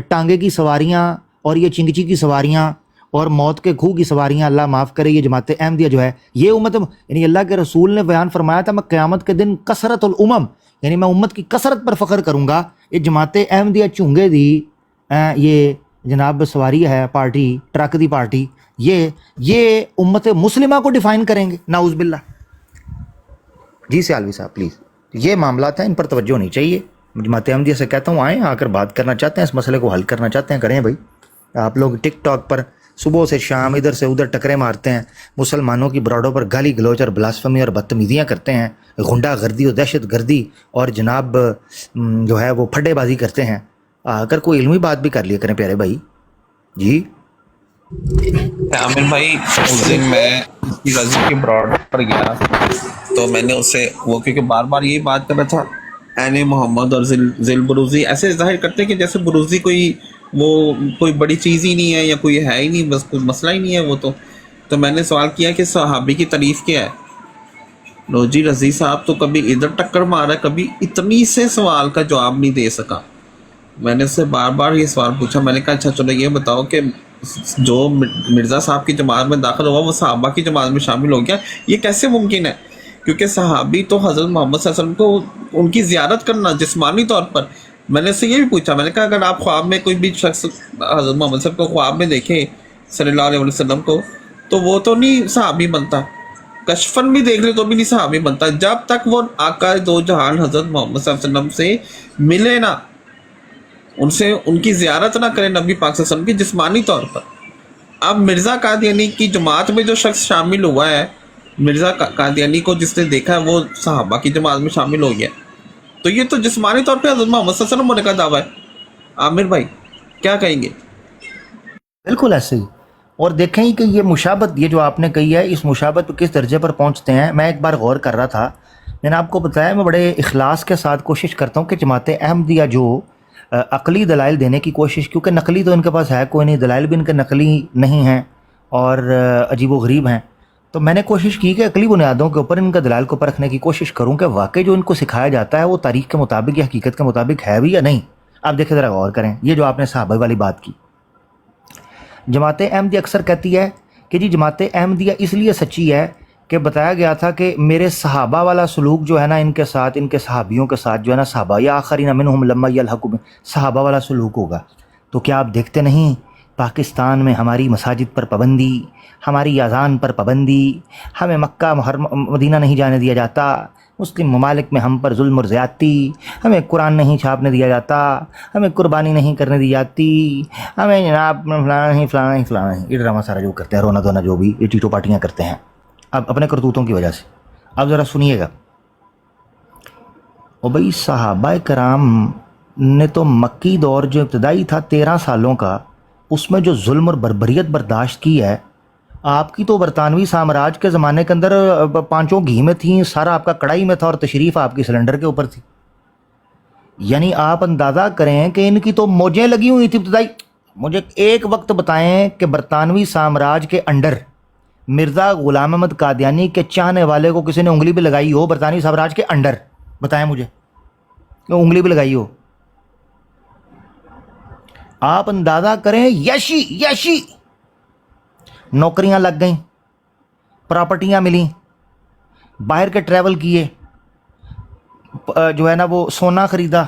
ٹانگے کی سواریاں اور یہ چنگچی کی سواریاں اور موت کے کھوہ کی سواریاں, اللہ معاف کرے, یہ جماعت احمدیہ جو ہے یہ امت, یعنی اللہ کے رسول نے بیان فرمایا تھا میں قیامت کے دن کثرت الامم, یعنی میں امت کی کثرت پر فخر کروں گا. یہ جماعت احمدیہ چونگے دی یہ جناب سواری ہے پارٹی, ٹرک دی پارٹی, یہ امت مسلمہ کو ڈیفائن کریں گے, نعوذ باللہ. جی سیالوی صاحب پلیز, یہ معاملات ہیں ان پر توجہ ہونی چاہیے. جماعت احمدیہ سے کہتا ہوں آئیں, آ کر بات کرنا چاہتے ہیں, اس مسئلے کو حل کرنا چاہتے ہیں, کریں بھائی. آپ لوگ ٹک ٹاک پر صبح سے شام ادھر سے ادھر ٹکرے مارتے ہیں, مسلمانوں کی براڈوں پر گالی گلوچ اور بلاسفمی اور بدتمیزیاں کرتے ہیں, غنڈہ گردی اور دہشت گردی اور جناب جو ہے وہ پھڈے بازی کرتے ہیں. آ کر کوئی علمی بات بھی کر لیا کریں پیارے بھائی. جی عامر بھائی, اس دن میں رضی کے براڈ پر گیا تو میں نے اس سے وہ کیونکہ بار بار یہی بات کر رہا تھا, این محمد اور ذیل بروزی ایسے ظاہر کرتے ہیں کہ جیسے بروزی کوئی بڑی چیز ہی نہیں ہے یا کوئی ہے ہی نہیں, بس کوئی مسئلہ ہی نہیں ہے وہ. تو میں نے سوال کیا کہ صحابی کی تعریف کیا ہے. لو جی, رضی صاحب تو کبھی ادھر ٹکر مارا, کبھی اتنی سے سوال کا جواب نہیں دے سکا. میں نے اس سے بار بار یہ سوال پوچھا, میں نے کہا اچھا چلو یہ بتاؤ کہ جو مرزا صاحب کی جماعت میں داخل ہوا وہ صحابہ کی جماعت میں شامل ہو گیا, یہ کیسے ممکن ہے؟ کیونکہ صحابی تو حضرت محمد صلی اللہ علیہ وسلم کو ان کی زیارت کرنا جسمانی طور پر. میں نے اس سے یہ بھی پوچھا, میں نے کہا اگر آپ خواب میں کوئی بھی شخص حضرت محمد صاحب کو خواب میں دیکھیں صلی اللہ علیہ وسلم کو, تو وہ تو نہیں صحابی بنتا. کشفن بھی دیکھ لے تو بھی نہیں صحابی بنتا جب تک وہ آقا دو جہان حضرت محمد صلی اللہ علیہ وسلم سے ملے نا. ان سے ان کی زیارت نہ کریں نبی پاک صلی اللہ علیہ وسلم کی جسمانی طور پر. اب مرزا قادیانی کی جماعت میں جو شخص شامل ہوا ہے، مرزا قادیانی کو جس نے دیکھا ہے وہ صحابہ کی جماعت میں شامل ہو گیا، تو یہ تو جسمانی طور پہ حضرت محمد صلی اللہ علیہ وسلم ہونے کا دعویٰ ہے. عامر بھائی کیا کہیں گے؟ بالکل ایسے ہی. اور دیکھیں کہ یہ مشابت، یہ جو آپ نے کہی ہے، اس مشابت پہ کس درجے پر پہنچتے ہیں. میں ایک بار غور کر رہا تھا، میں نے آپ کو بتایا میں بڑے اخلاص کے ساتھ کوشش کرتا ہوں کہ جماعت احمدیہ جو عقلی دلائل دینے کی کوشش، کیونکہ نقلی تو ان کے پاس ہے کوئی نہیں، دلائل بھی ان کے نقلی نہیں ہیں اور عجیب و غریب ہیں، تو میں نے کوشش کی کہ عقلی بنیادوں کے اوپر ان کا دلائل کو پرکھنے کی کوشش کروں کہ واقعی جو ان کو سکھایا جاتا ہے وہ تاریخ کے مطابق یا حقیقت کے مطابق ہے بھی یا نہیں. آپ دیکھیں ذرا غور کریں، یہ جو آپ نے صحابہ والی بات کی. جماعت احمدیہ اکثر کہتی ہے کہ جی جماعت احمدیہ اس لیے سچی ہے کہ بتایا گیا تھا کہ میرے صحابہ والا سلوک جو ہے نا ان کے ساتھ، ان کے صحابیوں کے ساتھ جو ہے نا، صحابہ یا آخرین منہم لما یلحق بہم، صحابہ والا سلوک ہوگا. تو کیا آپ دیکھتے نہیں پاکستان میں ہماری مساجد پر پابندی، ہماری اذان پر پابندی، ہمیں مکہ مدینہ نہیں جانے دیا جاتا، مسلم ممالک میں ہم پر ظلم اور زیادتی، ہمیں قرآن نہیں چھاپنے دیا جاتا، ہمیں قربانی نہیں کرنے دی جاتی، ہمیں جناب فلانا نہیں، یہ ڈرامہ سارا جو کرتے ہیں، رونا دھونا جو بھی یہ ٹیٹو پارٹیاں کرتے ہیں اب اپنے کرتوتوں کی وجہ سے. اب ذرا سنیے گا. اور بھائی صحابہ کرام نے تو مکی دور جو ابتدائی تھا 13 سالوں کا، اس میں جو ظلم اور بربریت برداشت کی ہے، آپ کی تو برطانوی سامراج کے زمانے کے اندر 5 گھی میں تھیں، سارا آپ کا کڑائی میں تھا اور تشریف آپ کی سلنڈر کے اوپر تھی. یعنی آپ اندازہ کریں کہ ان کی تو موجیں لگی ہوئی تھی ابتدائی. مجھے ایک وقت بتائیں کہ برطانوی سامراج کے انڈر مرزا غلام احمد قادیانی کے چاہنے والے کو کسی نے انگلی بھی لگائی ہو برطانوی سامراج کے انڈر؟ بتائیں مجھے کہ انگلی بھی لگائی ہو. آپ اندازہ کریں، یشی نوکریاں لگ گئیں، پراپرٹیاں ملیں، باہر کے ٹریول کیے، جو ہے نا وہ سونا خریدا،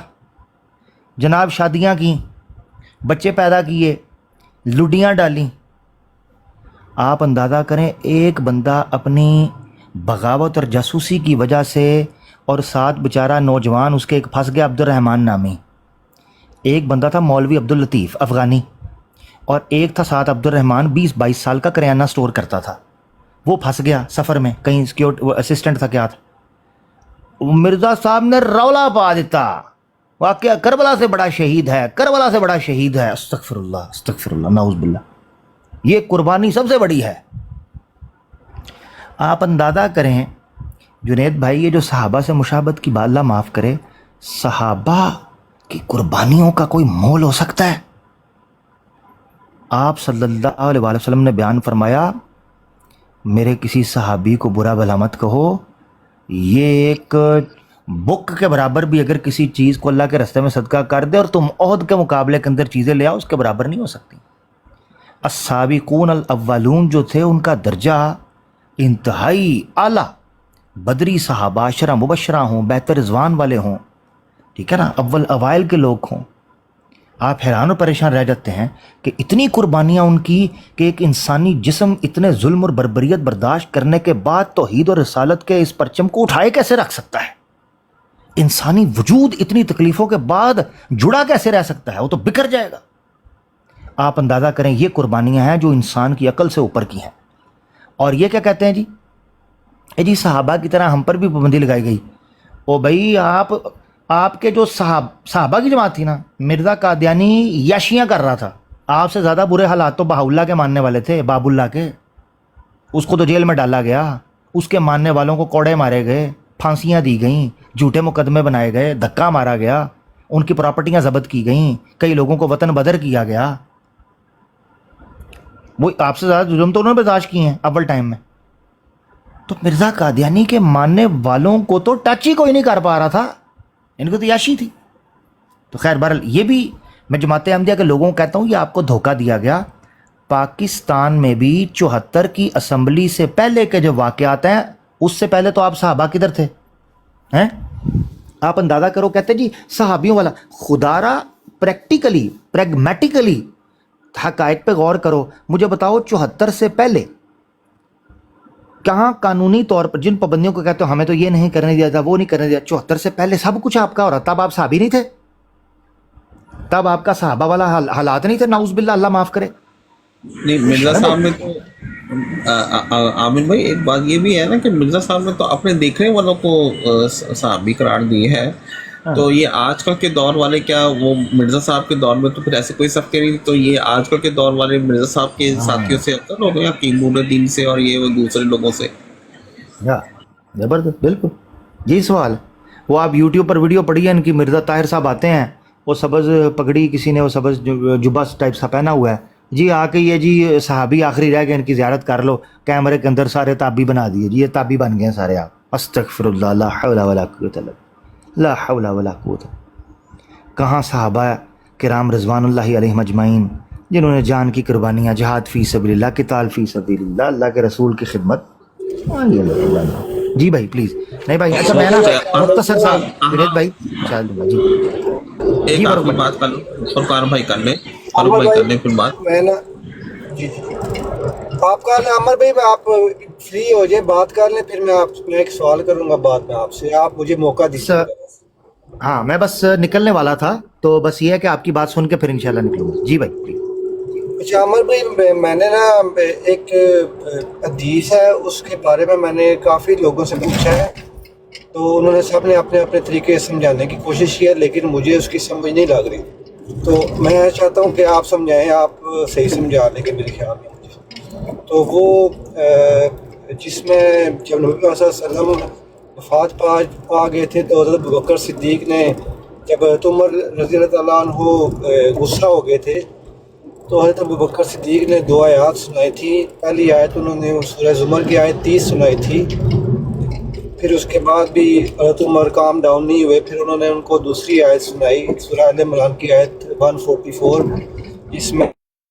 جناب شادیاں کیں، بچے پیدا کیے، لڈیاں ڈالیں. آپ اندازہ کریں ایک بندہ اپنی بغاوت اور جاسوسی کی وجہ سے، اور ساتھ بیچارہ نوجوان اس کے ایک پھنس گیا عبد الرحمن نامی، ایک بندہ تھا مولوی عبداللطیف افغانی، اور ایک تھا ساتھ عبد الرحمن 20-22 سال کا کریانہ سٹور کرتا تھا. وہ پھنس گیا سفر میں، کہیں سیکیورٹی اسسٹنٹ تھا کیا تھا. مرزا صاحب نے رولا پا دیتا، واقعہ کربلا سے بڑا شہید ہے، کربلا سے بڑا شہید ہے. استغفر اللہ نعوذ باللہ. یہ قربانی سب سے بڑی ہے. آپ اندازہ کریں جنید بھائی، یہ جو صحابہ سے مشابہت کی بات، اللہ معاف کرے، صحابہ کی قربانیوں کا کوئی مول ہو سکتا ہے؟ آپ صلی اللہ علیہ وسلم نے بیان فرمایا، میرے کسی صحابی کو برا بھلا مت کہو، یہ ایک بک کے برابر بھی اگر کسی چیز کو اللہ کے راستے میں صدقہ کر دے اور تم عہد کے مقابلے کے اندر چیزیں لے آؤ، اس کے برابر نہیں ہو سکتی. السابقون الاولون جو تھے ان کا درجہ انتہائی اعلیٰ، بدری صحابہ، 10 مبشرہ ہوں، بیعت رضوان والے ہوں، ٹھیک ہے نا، اول اوائل کے لوگ ہوں. آپ حیران و پریشان رہ جاتے ہیں کہ اتنی قربانیاں ان کی، کہ ایک انسانی جسم اتنے ظلم اور بربریت برداشت کرنے کے بعد توحید اور رسالت کے اس پرچم کو اٹھائے کیسے رکھ سکتا ہے؟ انسانی وجود اتنی تکلیفوں کے بعد جڑا کیسے رہ سکتا ہے؟ وہ تو بکھر جائے گا. آپ اندازہ کریں یہ قربانیاں ہیں جو انسان کی عقل سے اوپر کی ہیں. اور یہ کیا کہتے ہیں جی صحابہ کی طرح ہم پر بھی پابندی لگائی گئی. او بھائی آپ کے جو صحابہ کی جماعت تھی نا، مرزا قادیانی یاشیاں کر رہا تھا. آپ سے زیادہ برے حالات تو بہاء اللہ کے ماننے والے تھے، باب اللہ کے. اس کو تو جیل میں ڈالا گیا، اس کے ماننے والوں کو کوڑے مارے گئے، پھانسیاں دی گئیں، جھوٹے مقدمے بنائے گئے، دھکا مارا گیا، ان کی پراپرٹیاں ضبط کی گئیں، کئی لوگوں کو وطن بدر کیا گیا. وہ آپ سے زیادہ ظلم تو انہوں نے برداشت کیے ہیں اول ٹائم میں. تو مرزا قادیانی کے ماننے والوں کو تو ٹچ ہی کوئی نہیں کر پا رہا تھا، ان کو تو یاشی تھی. تو خیر بہرحال یہ بھی میں جماعت احمدیہ کے لوگوں کو کہتا ہوں، یہ آپ کو دھوکہ دیا گیا. پاکستان میں بھی 74 کی اسمبلی سے پہلے کے جو واقعات ہیں، اس سے پہلے تو آپ صحابہ کدھر تھے ہیں؟ آپ اندازہ کرو. کہتے جی صحابیوں والا، خدا را پریکٹیکلی پریگمیٹیکلی حقائق پہ غور کرو. مجھے بتاؤ 74 سے پہلے کہاں قانونی طور پر جن پابندیوں کو کہتے ہو ہمیں تو یہ نہیں کرنے دیا تھا، وہ نہیں کرنے دیا، 74 سے پہلے سب کچھ آپ کا ہو رہا. تب آپ صحابی نہیں تھے؟ مرتا باپ کا صحابہ والا حالات نہیں تھے؟ نعوذ باللہ، اللہ معاف کرے. نہیں مرزا صاحب میں تو عامر بھائی ایک بات یہ بھی ہے نا کہ مرزا صاحب نے تو اپنے دیکھنے والوں کو صحابی قرار دی ہے. تو یہ آج کل کے دور والے کیا وہ مرزا صاحب کے دور میں تو پھر ایسے کوئی سب کے نہیں، تو یہ آج کل کے دور والے مرزا صاحب کے ساتھیوں سے افضل ہو گئے قیمور الدین سے اور یہ وہ دوسرے لوگوں سے. زبردست، بالکل یہی سوال ہے. وہ آپ یوٹیوب پر ویڈیو پڑھیے ان کی، مرزا طاہر صاحب آتے ہیں، وہ سبز پگڑی کسی نے وہ سبز جبہ ٹائپ سا پہنا ہوا ہے جی، آ کے یہ جی صحابی آخری رہ گئے ان کی زیارت کر لو، کیمرے کے اندر سارے تابی بنا دیے جی، یہ تابی بن گئے ہیں سارے. آپ استغفر اللہ، لا حول ولا قوت الا باللہ، لا حول ولا قوت. کہاں صحابہ کرام رضوان اللہ علیہم اجمعین جنہوں نے جان کی قربانیاں، جہاد فی سبیل اللہ، قتال فی سبیل اللہ، اللہ کے رسول کی خدمت. جی بھائی پلیز. نہیں بھائی اچھا میں نا مختصر صاحب جنید بھائی چل دوں گا جی. ایک آپ کی بات کر لو، فرقان بھائی کر لیں، فاروق بھائی کر لیں پھر بات. میں نا جی آپ کا عمر بھائی آپ فری ہو جائے بات کر لیں، پھر میں ایک سوال کروں گا بعد میں آپ سے، آپ مجھے موقع دیجیے. ہاں میں بس نکلنے والا تھا، تو بس یہ ہے کہ آپ کی بات سن کے پھر انشاءاللہ نکلوں گا. جی بھائی پلیز. اچھا عمر بھائی، میں نے نا ایک حدیث ہے اس کے بارے میں نے کافی لوگوں سے پوچھا ہے، تو انہوں نے سب نے اپنے اپنے طریقے سے سمجھانے کی کوشش کی ہے، لیکن مجھے اس کی سمجھ نہیں لگ رہی. تو میں چاہتا ہوں کہ آپ سمجھائیں، آپ صحیح سمجھا لیں گے میرے خیال میں. تو وہ جس میں جب نبی صلی اللہ علیہ وسلم وفات پا گئے تھے تو حضرت ابوبکر صدیق نے، جب حضرت عمر رضی اللہ تعالیٰ عنہ غصہ ہو گئے تھے تو حضرت ابوبکر صدیق نے 2 آیات سنائی تھی. پہلی آیت انہوں نے سورہ زمر کی آیت 30 سنائی تھی، پھر اس کے بعد بھی حضرت عمر کام ڈاؤن نہیں ہوئے، پھر انہوں نے ان کو دوسری آیت سنائی سورہ آل عمران کی آیت 144، جس میں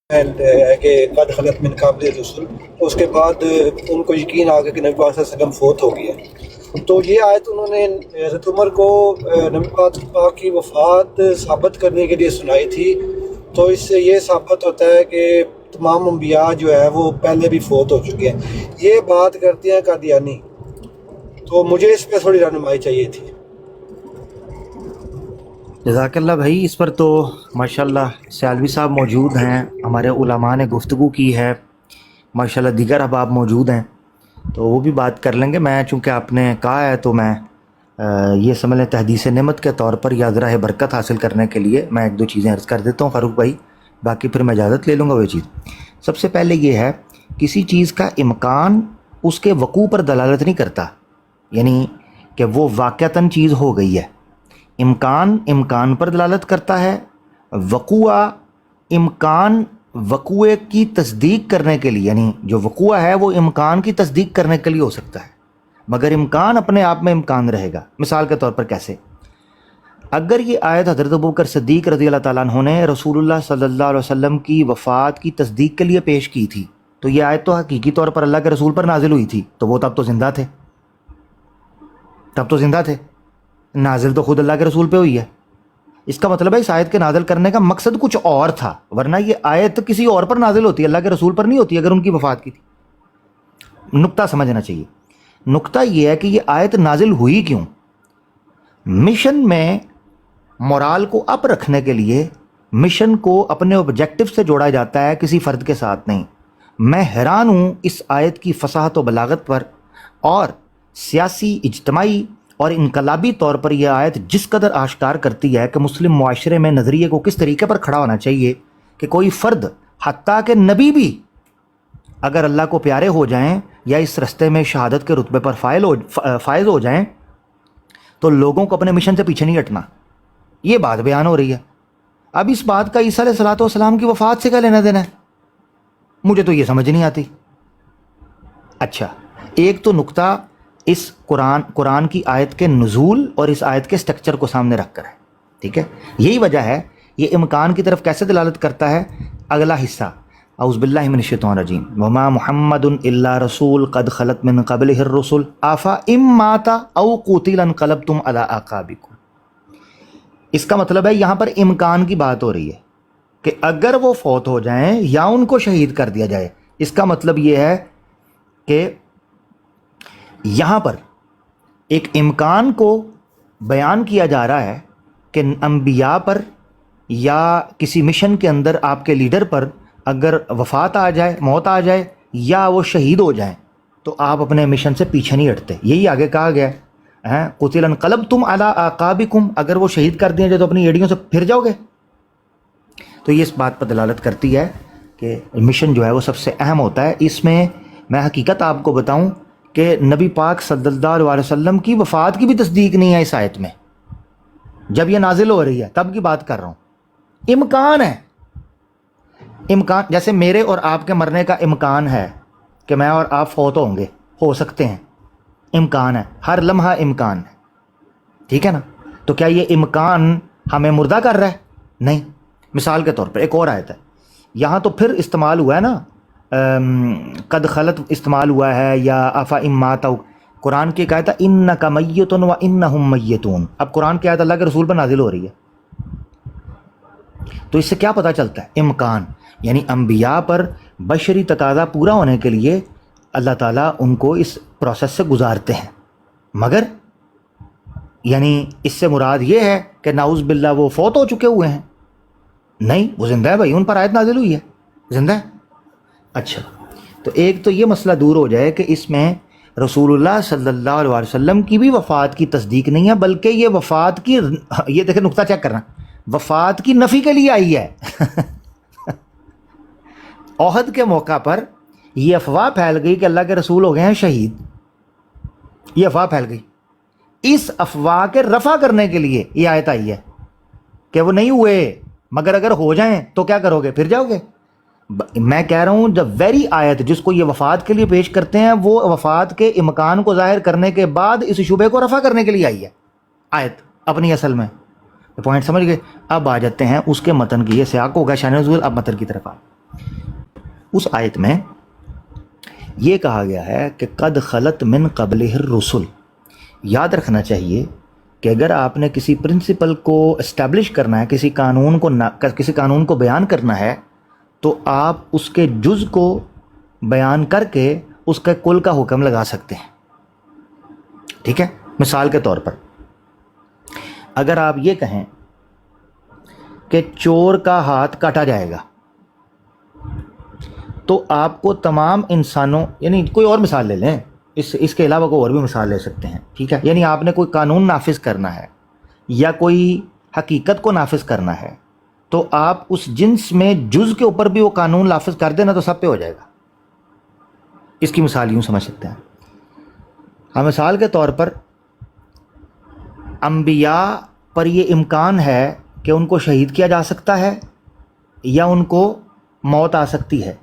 ہے کہ قد خلت من قبل الرسل. تو اس کے بعد ان کو یقین آ گیا کہ نبی پاک صلی اللہ علیہ وسلم فوت ہو گیا. تو یہ آیت انہوں نے حضرت عمر کو نبی پاک کی وفات ثابت کرنے کے لیے سنائی تھی. تو اس سے یہ ثابت ہوتا ہے کہ تمام انبیاء جو ہے وہ پہلے بھی فوت ہو چکے ہیں. یہ بات کرتے ہیں قادیانی، تو مجھے اس پہ تھوڑی رہنمائی چاہیے تھی. جزاک اللہ بھائی. اس پر تو ماشاءاللہ سیالوی صاحب موجود ہیں، ہمارے علماء نے گفتگو کی ہے، ماشاءاللہ دیگر احباب موجود ہیں، تو وہ بھی بات کر لیں گے. میں چونکہ آپ نے کہا ہے تو میں یہ سمجھ لیں تحدیث نعمت کے طور پر یا ذرا برکت حاصل کرنے کے لیے میں 1-2 چیزیں عرض کر دیتا ہوں فاروق بھائی، باقی پھر میں اجازت لے لوں گا. وہ چیز سب سے پہلے یہ ہے، کسی چیز کا امکان اس کے وقوع پر دلالت نہیں کرتا، یعنی کہ وہ واقعتاً چیز ہو گئی ہے. امکان پر دلالت کرتا ہے، امکان وقوع کی تصدیق کرنے کے لیے، یعنی جو وقوع ہے وہ امکان کی تصدیق کرنے کے لیے ہو سکتا ہے، مگر امکان اپنے آپ میں امکان رہے گا. مثال کے طور پر کیسے؟ اگر یہ آیت حضرت ابوبکر صدیق رضی اللہ تعالیٰ عنہ نے رسول اللہ صلی اللہ علیہ وسلم کی وفات کی تصدیق کے لیے پیش کی تھی، تو یہ آیت تو حقیقی طور پر اللہ کے رسول پر نازل ہوئی تھی، تو وہ تب تو زندہ تھے، نازل تو خود اللہ کے رسول پہ ہوئی ہے. اس کا مطلب ہے اس آیت کے نازل کرنے کا مقصد کچھ اور تھا، ورنہ یہ آیت کسی اور پر نازل ہوتی، اللہ کے رسول پر نہیں ہوتی اگر ان کی وفات کی تھی. نقطہ سمجھنا چاہیے. نقطہ یہ ہے کہ یہ آیت نازل ہوئی کیوں. مشن میں مورال کو اپ رکھنے کے لیے مشن کو اپنے آبجیکٹو سے جوڑا جاتا ہے، کسی فرد کے ساتھ نہیں. میں حیران ہوں اس آیت کی فصاحت و بلاغت پر، اور سیاسی، اجتماعی اور انقلابی طور پر یہ آیت جس قدر آشکار کرتی ہے کہ مسلم معاشرے میں نظریے کو کس طریقے پر کھڑا ہونا چاہیے کہ کوئی فرد، حتیٰ کہ نبی بھی، اگر اللہ کو پیارے ہو جائیں یا اس رستے میں شہادت کے رتبے پر فائز ہو جائیں تو لوگوں کو اپنے مشن سے پیچھے نہیں ہٹنا. یہ بات بیان ہو رہی ہے. اب اس بات کا عیسیٰ علیہ السلام کی وفات سے کیا لینا دینا ہے؟ مجھے تو یہ سمجھ نہیں آتی. اچھا، ایک تو نقطہ اس قرآن کی آیت کے نزول اور اس آیت کے سٹرکچر کو سامنے رکھ کر ہے، ٹھیک ہے. یہی وجہ ہے یہ امکان کی طرف کیسے دلالت کرتا ہے. اگلا حصہ، اعوذ باللہ من الشیطان الرجیم، وما محمد الا رسول قد خلت من قبلہ الرسل افا ان مات او قتل انقلبتم علی اعقابکم. اس کا مطلب ہے یہاں پر امکان کی بات ہو رہی ہے کہ اگر وہ فوت ہو جائیں یا ان کو شہید کر دیا جائے. اس کا مطلب یہ ہے کہ یہاں پر ایک امکان کو بیان کیا جا رہا ہے کہ انبیاء پر یا کسی مشن کے اندر آپ کے لیڈر پر اگر وفات آ جائے، موت آ جائے یا وہ شہید ہو جائیں تو آپ اپنے مشن سے پیچھے نہیں ہٹتے. یہی آگے کہا گیا ہے قتل انقلبتم علی اعقابکم، اگر وہ شہید کر دیے جائے تو اپنی ایڑیوں سے پھر جاؤ گے. تو یہ اس بات پر دلالت کرتی ہے کہ مشن جو ہے وہ سب سے اہم ہوتا ہے. اس میں میں حقیقت آپ کو بتاؤں کہ نبی پاک صلی اللہ علیہ وسلم کی وفات کی بھی تصدیق نہیں ہے اس آیت میں. جب یہ نازل ہو رہی ہے تب کی بات کر رہا ہوں. امکان ہے، امکان، جیسے میرے اور آپ کے مرنے کا امکان ہے کہ میں اور آپ فوت ہوں گے، ہو سکتے ہیں، امکان ہے، ہر لمحہ امکان ہے، ٹھیک ہے نا. تو کیا یہ امکان ہمیں مردہ کر رہا ہے؟ نہیں. مثال کے طور پر ایک اور آیت ہے، یہاں تو پھر استعمال ہوا ہے نا، قد خلط استعمال ہوا ہے، یا افا امات. قرآن کی ایک آیت ہے انک میت و انہم میتون. اب قرآن کی آیت اللہ کے رسول پر نازل ہو رہی ہے، تو اس سے کیا پتہ چلتا ہے؟ امکان، یعنی انبیاء پر بشری تقاضا پورا ہونے کے لیے اللہ تعالیٰ ان کو اس پروسیس سے گزارتے ہیں. مگر یعنی اس سے مراد یہ ہے کہ نعوذ باللہ وہ فوت ہو چکے ہوئے ہیں؟ نہیں، وہ زندہ ہے بھائی، ان پر آیت نازل ہوئی ہے، زندہ ہے. اچھا، تو ایک تو یہ مسئلہ دور ہو جائے کہ اس میں رسول اللہ صلی اللہ علیہ وسلم کی بھی وفات کی تصدیق نہیں ہے، بلکہ یہ وفات کی، یہ دیکھیں نقطہ چیک کرنا، وفات کی نفی کے لیے آئی ہے. احد کے موقع پر یہ افواہ پھیل گئی کہ اللہ کے رسول ہو گئے ہیں شہید، یہ افواہ پھیل گئی. اس افواہ کے رفع کرنے کے لیے یہ آیت آئی ہے کہ وہ نہیں ہوئے، مگر اگر ہو جائیں تو کیا کرو گے؟ پھر جاؤ گے. میں کہہ رہا ہوں جب ویری آیت جس کو یہ وفات کے لیے پیش کرتے ہیں وہ وفات کے امکان کو ظاہر کرنے کے بعد اس شبے کو رفع کرنے کے لیے آئی ہے آیت اپنی اصل میں. پوائنٹ سمجھ گئے؟ اب آ جاتے ہیں اس کے متن کی، یہ سیاق ہوگا شان نزول. اب متن کی طرف آ. اس آیت میں یہ کہا گیا ہے کہ قد خلط من قبلہ الرسل. یاد رکھنا چاہیے کہ اگر آپ نے کسی پرنسپل کو اسٹیبلش کرنا ہے، کسی قانون کو بیان کرنا ہے، تو آپ اس کے جز کو بیان کر کے اس کے کل کا حکم لگا سکتے ہیں. ٹھیک ہے؟ مثال کے طور پر اگر آپ یہ کہیں کہ چور کا ہاتھ کاٹا جائے گا، تو آپ کو تمام انسانوں، یعنی کوئی اور مثال لے لیں، اس کے علاوہ کوئی اور بھی مثال لے سکتے ہیں، ٹھیک ہے؟ یعنی آپ نے کوئی قانون نافذ کرنا ہے یا کوئی حقیقت کو نافذ کرنا ہے، تو آپ اس جنس میں جز کے اوپر بھی وہ قانون نافذ کر دینا تو سب پہ ہو جائے گا. اس کی مثال یوں سمجھ سکتے ہیں. ہاں، مثال کے طور پر انبیاء پر یہ امکان ہے کہ ان کو شہید کیا جا سکتا ہے یا ان کو موت آ سکتی ہے.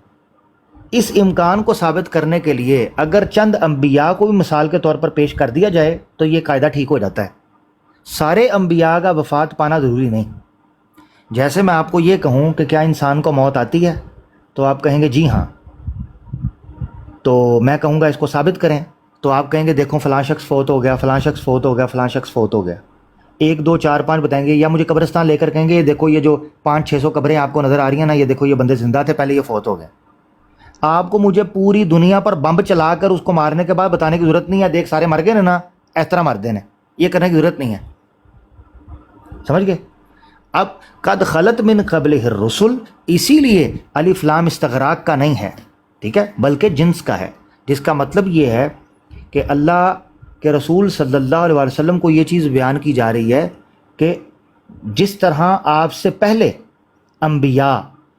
اس امکان کو ثابت کرنے کے لیے اگر چند انبیاء کو بھی مثال کے طور پر پیش کر دیا جائے تو یہ قاعدہ ٹھیک ہو جاتا ہے. سارے انبیاء کا وفات پانا ضروری نہیں. جیسے میں آپ کو یہ کہوں کہ کیا انسان کو موت آتی ہے، تو آپ کہیں گے جی ہاں. تو میں کہوں گا اس کو ثابت کریں، تو آپ کہیں گے دیکھو فلاں شخص فوت ہو گیا، فلاں شخص فوت ہو گیا، فلاں شخص فوت ہو گیا. 1 2 4 5 بتائیں گے، یا مجھے قبرستان لے کر کہیں گے یہ دیکھو یہ جو 500-600 قبریں آپ کو نظر آ رہی ہیں نا، یہ دیکھو یہ بندے زندہ تھے پہلے، یہ فوت ہو گئے. آپ کو مجھے پوری دنیا پر بمب چلا کر اس کو مارنے کے بعد بتانے کی ضرورت نہیں ہے دیکھ سارے مر گئے نا، اس طرح مر دینے، یہ کرنے کی ضرورت نہیں ہے. سمجھ گئے؟ اب قد خلط من قبلہ الرسل، اسی لیے الف لام استغراق کا نہیں ہے، ٹھیک ہے، بلکہ جنس کا ہے، جس کا مطلب یہ ہے کہ اللہ کے رسول صلی اللہ علیہ وسلم کو یہ چیز بیان کی جا رہی ہے کہ جس طرح آپ سے پہلے انبیاء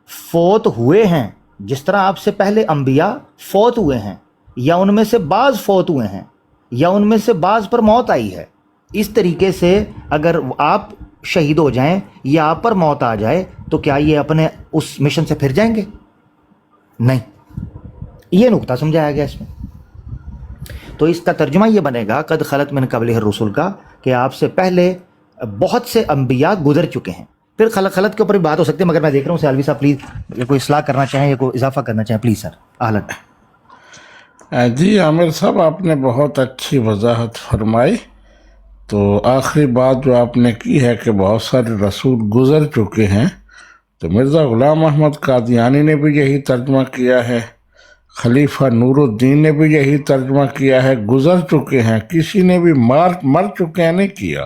فوت ہوئے ہیں، جس طرح آپ سے پہلے انبیاء فوت ہوئے ہیں، یا ان میں سے بعض فوت ہوئے ہیں، یا ان میں سے بعض پر موت آئی ہے، اس طریقے سے اگر آپ شہید ہو جائیں یا آپ پر موت آ جائے تو کیا یہ اپنے اس مشن سے پھر جائیں گے؟ نہیں. یہ نقطہ سمجھایا گیا اس میں. تو اس کا ترجمہ یہ بنے گا قد خلط من قبلہ الرسل کا، کہ آپ سے پہلے بہت سے انبیاء گزر چکے ہیں. پھر خلط کے اوپر بھی بات ہو سکتی ہے، مگر میں دیکھ رہا ہوں سیالوی صاحب پلیز کوئی اصلاح کرنا چاہیں یا کوئی اضافہ کرنا چاہیں، پلیز سر. اہلاً. جی عامر صاحب، آپ نے بہت اچھی وضاحت فرمائی. تو آخری بات جو آپ نے کی ہے کہ بہت سارے رسول گزر چکے ہیں، تو مرزا غلام احمد قادیانی نے بھی یہی ترجمہ کیا ہے، خلیفہ نور الدین نے بھی یہی ترجمہ کیا ہے، گزر چکے ہیں، کسی نے بھی مر چکے ہیں نہیں کیا.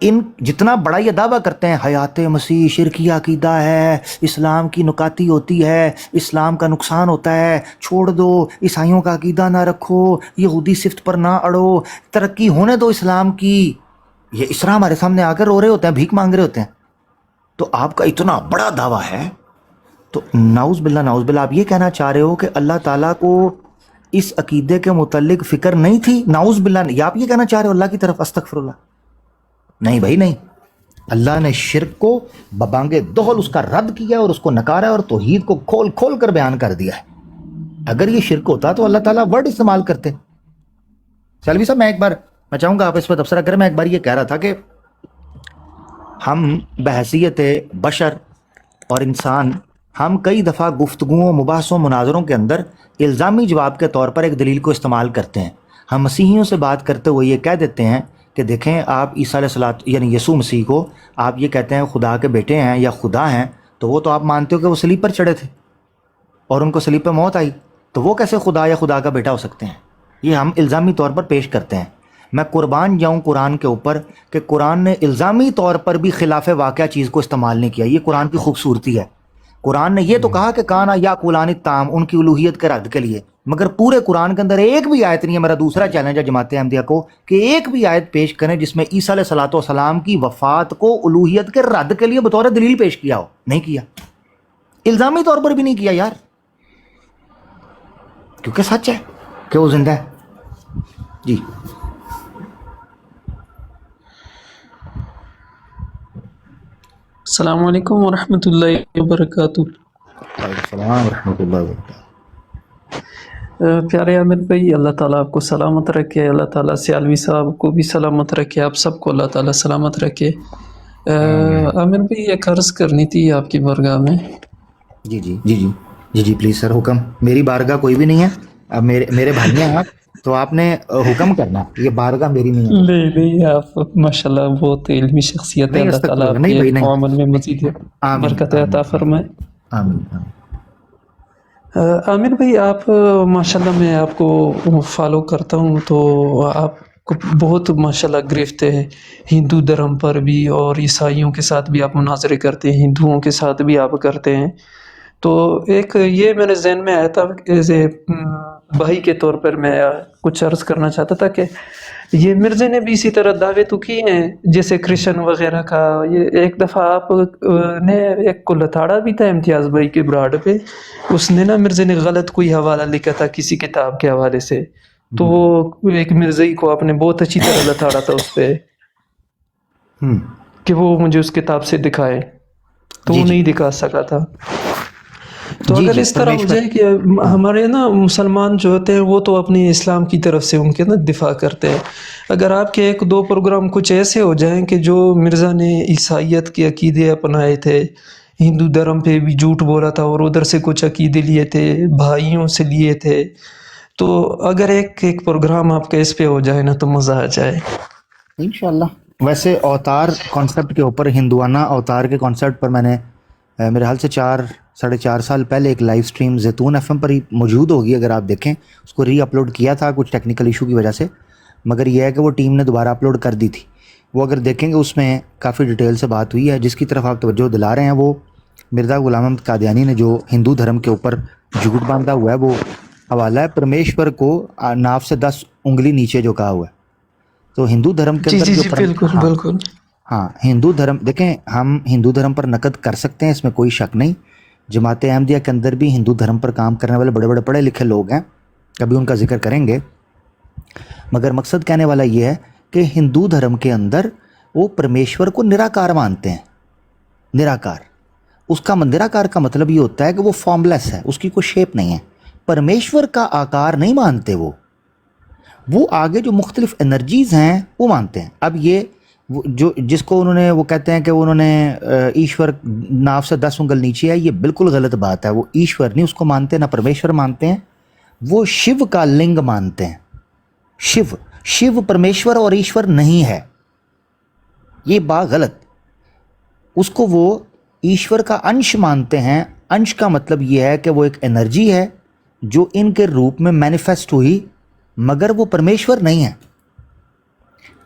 ان جتنا بڑا یہ دعویٰ کرتے ہیں حیات مسیح شرکی عقیدہ ہے، اسلام کی نکاتی ہوتی ہے، اسلام کا نقصان ہوتا ہے، چھوڑ دو، عیسائیوں کا عقیدہ نہ رکھو، یہودی صفت پر نہ اڑو، ترقی ہونے دو اسلام کی، یہ اس طرح ہمارے سامنے آ کر رو رہے ہوتے ہیں، بھیک مانگ رہے ہوتے ہیں. تو آپ کا اتنا بڑا دعویٰ ہے، تو نعوذ باللہ آپ یہ کہنا چاہ رہے ہو کہ اللہ تعالیٰ کو اس عقیدے کے متعلق فکر نہیں تھی؟ نعوذ باللہ، یا آپ یہ کہنا چاہ رہے ہو اللہ کی طرف استغفر اللہ؟ نہیں بھائی نہیں، اللہ نے شرک کو ببانگ دہل اس کا رد کیا اور اس کو نکارا اور توحید کو کھول کھول کر بیان کر دیا ہے. اگر یہ شرک ہوتا تو اللہ تعالیٰ ورڈ استعمال کرتے. سیلوی صاحب میں چاہوں گا آپ اس پر تبصرہ کریں. میں ایک بار یہ کہہ رہا تھا کہ ہم بحیثیت بشر اور انسان، ہم کئی دفعہ گفتگوؤں، مباحثوں، مناظروں کے اندر الزامی جواب کے طور پر ایک دلیل کو استعمال کرتے ہیں. ہم مسیحیوں سے بات کرتے ہوئے یہ کہہ دیتے ہیں کہ دیکھیں آپ عیسیٰ علیہ الصلوۃ یعنی یسوع مسیح کو آپ یہ کہتے ہیں خدا کے بیٹے ہیں یا خدا ہیں، تو وہ تو آپ مانتے ہو کہ وہ صلیب پر چڑھے تھے اور ان کو صلیب پہ موت آئی، تو وہ کیسے خدا یا خدا کا بیٹا ہو سکتے ہیں؟ یہ ہم الزامی طور پر پیش کرتے ہیں. میں قربان جاؤں قرآن کے اوپر کہ قرآن نے الزامی طور پر بھی خلاف واقعہ چیز کو استعمال نہیں کیا. یہ قرآن کی خوبصورتی ہے. قرآن نے یہ تو کہا کہ کانا یا قولان الطعام، ان کی الوہیت کے رد کے لیے، مگر پورے قرآن کے اندر ایک بھی آیت نہیں ہے. میرا دوسرا چیلنج ہے جماعت احمدیہ کو کہ ایک بھی آیت پیش کریں جس میں عیسیٰ علیہ الصلوۃ والسلام کی وفات کو الوہیت کے رد کے لیے بطور دلیل پیش کیا ہو. نہیں کیا، الزامی طور پر بھی نہیں کیا یار، کیونکہ سچ ہے کہ وہ زندہ ہے. جی السلام علیکم ورحمۃ اللہ وبرکاتہ. السلام ورحمۃ اللہ وبرکاتہ. پیارے عامر بھائی، اللہ تعالیٰ آپ کو سلامت رکھے، اللہ تعالیٰ سیالوی صاحب کو بھی سلامت رکھے، آپ سب کو اللہ تعالیٰ سلامت رکھے. عامر بھائی ایک عرض کرنی تھی آپ کی بارگاہ میں. جی جی جی جی جی جی پلیز سر، حکم. میری بارگاہ کوئی بھی نہیں ہے، اب میرے بھائی ہیں آپ، تو آپ نے حکم کرنا، یہ بارگاہ میری نہیں ہے. نہیں آپ ماشاءاللہ بہت علمی شخصیت ہے، اللہ تعالیٰ آپ کے عمل میں مزید برکت عطا فرمائے. آمین. عامر بھائی آپ ماشاءاللہ میں آپ کو فالو کرتا ہوں تو آپ کو بہت ماشاءاللہ گرفت ہے ہندو دھرم پر بھی، اور عیسائیوں کے ساتھ بھی آپ مناظرے کرتے ہیں، ہندوؤں کے ساتھ بھی آپ کرتے ہیں. تو ایک یہ میرے ذہن میں آیا تھا ایسے بھائی کے طور پر میں کچھ عرض کرنا چاہتا تھا کہ یہ مرزا نے بھی اسی طرح دعوے تو کیے ہیں جیسے کرشن وغیرہ کا. یہ ایک دفعہ آپ نے ایک کو لتاڑا بھی تھا امتیاز بھائی کے براڈ پہ، اس نے نا مرزا نے غلط کوئی حوالہ لکھا تھا کسی کتاب کے حوالے سے، تو وہ ایک مرزائی کو آپ نے بہت اچھی طرح لتاڑا تھا اس پہ کہ وہ مجھے اس کتاب سے دکھائے، تو وہ نہیں دکھا سکا تھا. تو اگر اس طرح ہو جائے کہ ہمارے نا مسلمان جو ہوتے ہیں وہ تو اپنی اسلام کی طرف سے ان کے نا دفاع کرتے ہیں، اگر آپ کے ایک دو پروگرام کچھ ایسے ہو جائیں کہ جو مرزا نے عیسائیت کے عقیدے اپنائے تھے، ہندو دھرم پہ بھی جھوٹ بولا تھا اور ادھر سے کچھ عقیدے لیے تھے، بھائیوں سے لیے تھے، تو اگر ایک پروگرام آپ کا اس پہ ہو جائے نا تو مزہ آ جائے انشاءاللہ. ویسے اوتار کانسیپٹ کے اوپر، ہندوانہ اوتار کے کانسیپٹ پر میں نے میرے حال سے 4-4.5 سال پہلے ایک لائیو سٹریم زیتون ایف ایم پر ہی موجود ہوگی، اگر آپ دیکھیں اس کو ری اپلوڈ کیا تھا کچھ ٹیکنیکل ایشو کی وجہ سے، مگر یہ ہے کہ وہ ٹیم نے دوبارہ اپلوڈ کر دی تھی. وہ اگر دیکھیں گے اس میں کافی ڈیٹیل سے بات ہوئی ہے. جس کی طرف آپ توجہ دلا رہے ہیں وہ مرزا غلام احمد قادیانی نے جو ہندو دھرم کے اوپر جھوٹ باندھا ہوا ہے، وہ حوالہ ہے پرمیشور کو ناف سے 10 انگلی نیچے جو کہا ہوا ہے. تو ہندو دھرم کے اندر جو بالکل ہاں ہندو دھرم، دیکھیں ہم ہندو دھرم پر نقد کر سکتے ہیں، اس میں کوئی شک نہیں. جماعت احمدیہ کے اندر بھی ہندو دھرم پر کام کرنے والے بڑے بڑے پڑھے لکھے لوگ ہیں، کبھی ان کا ذکر کریں گے، مگر مقصد کہنے والا یہ ہے کہ ہندو دھرم کے اندر وہ پرمیشور کو نراکار مانتے ہیں. نراکار، اس کا نراکار کا مطلب یہ ہوتا ہے کہ وہ فارملیس ہے، اس کی کوئی شیپ نہیں ہے. پرمیشور کا آکار نہیں مانتے، وہ آگے جو مختلف انرجیز ہیں وہ مانتے ہیں. اب یہ جو جس کو انہوں نے وہ کہتے ہیں کہ انہوں نے ایشور ناف سے 10 انگل نیچے ہے، یہ بالکل غلط بات ہے. وہ ایشور نہیں اس کو مانتے، نہ پرمیشور مانتے ہیں، وہ شیو کا لنگ مانتے ہیں. شیو پرمیشور اور ایشور نہیں ہے، یہ بات غلط. اس کو وہ ایشور کا انش مانتے ہیں. انش کا مطلب یہ ہے کہ وہ ایک انرجی ہے جو ان کے روپ میں مینیفیسٹ ہوئی، مگر وہ پرمیشور نہیں ہے.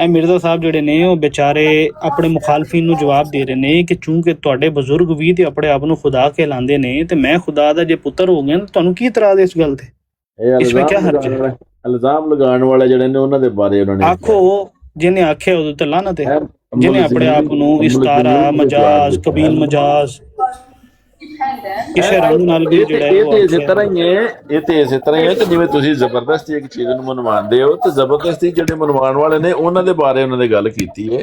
ਇਹ ਮਿਰਜ਼ਾ ਸਾਹਿਬ ਜਿਹੜੇ ਨੇ ਉਹ ਵਿਚਾਰੇ ਆਪਣੇ ਮੁਖਾਲਫੀਨ ਨੂੰ ਜਵਾਬ ਦੇ ਰਹੇ ਨੇ ਕਿ ਚੂੰਕਿ ਤੁਹਾਡੇ ਬਜ਼ੁਰਗ ਵੀ ਤੇ ਆਪਣੇ ਆਪ ਨੂੰ ਖੁਦਾ ਕਹਿਲਾਉਂਦੇ ਨੇ ਤੇ ਮੈਂ ਖੁਦਾ ਦਾ ਜੇ ਪੁੱਤਰ ਹੋ ਗਿਆ ਤਾਂ ਤੁਹਾਨੂੰ ਕੀ ਇਤਰਾਜ਼ ਇਸ ਗੱਲ ਤੇ? ਇਸ ਵਿੱਚ ਕੀ ਹਰਜ ਹੈ? ਇਲਜ਼ਾਮ ਲਗਾਉਣ ਵਾਲੇ ਜਿਹੜੇ ਨੇ ਉਹਨਾਂ ਦੇ ਬਾਰੇ ਉਹਨਾਂ ਨੇ ਆਖੋ ਜਿਹਨੇ ਆਖਿਆ ਉਹਦੇ ਤੇ ਲਾਨਤ ਹੈ, ਜਿਹਨੇ ਆਪਣੇ ਆਪ ਨੂੰ ਇਸਤਾਰਾ ਮਜਾਜ਼ ਕਬੀਲ ਮਜਾਜ਼ ਕਿਸੇ ਰੰਗ ਨਾਲ ਵੀ ਜਿਹੜਾ ਇਹ ਤੇ ਇਸੇ ਤਰ੍ਹਾਂ ਹੀ ਹੈ, ਇਹ ਤੇ ਇਸੇ ਤਰ੍ਹਾਂ ਹੀ ਹੈ ਕਿ ਜਿਵੇਂ ਤੁਸੀਂ ਜ਼ਬਰਦਸਤੀ ਇੱਕ ਚੀਜ਼ ਨੂੰ ਮਨਵਾਉਂਦੇ ਹੋ ਤੇ ਜ਼ਬਰਦਸਤੀ ਜਿਹੜੇ ਮਨਵਾਉਣ ਵਾਲੇ ਨੇ ਉਹਨਾਂ ਦੇ ਬਾਰੇ ਉਹਨਾਂ ਨੇ ਗੱਲ ਕੀਤੀ ਹੈ।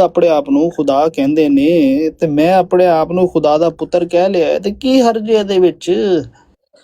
ਆਪਣੇ ਆਪ ਨੂੰ ਖੁਦਾ ਕਹਿੰਦੇ ਨੇ ਤੇ ਮੈਂ ਆਪਣੇ ਆਪ ਨੂੰ ਖੁਦਾ ਦਾ ਪੁੱਤਰ ਕਹਿ ਲਿਆ ਤੇ ਕੀ ਹਰਜ ਹੈ ਇਹਦੇ ਵਿੱਚ?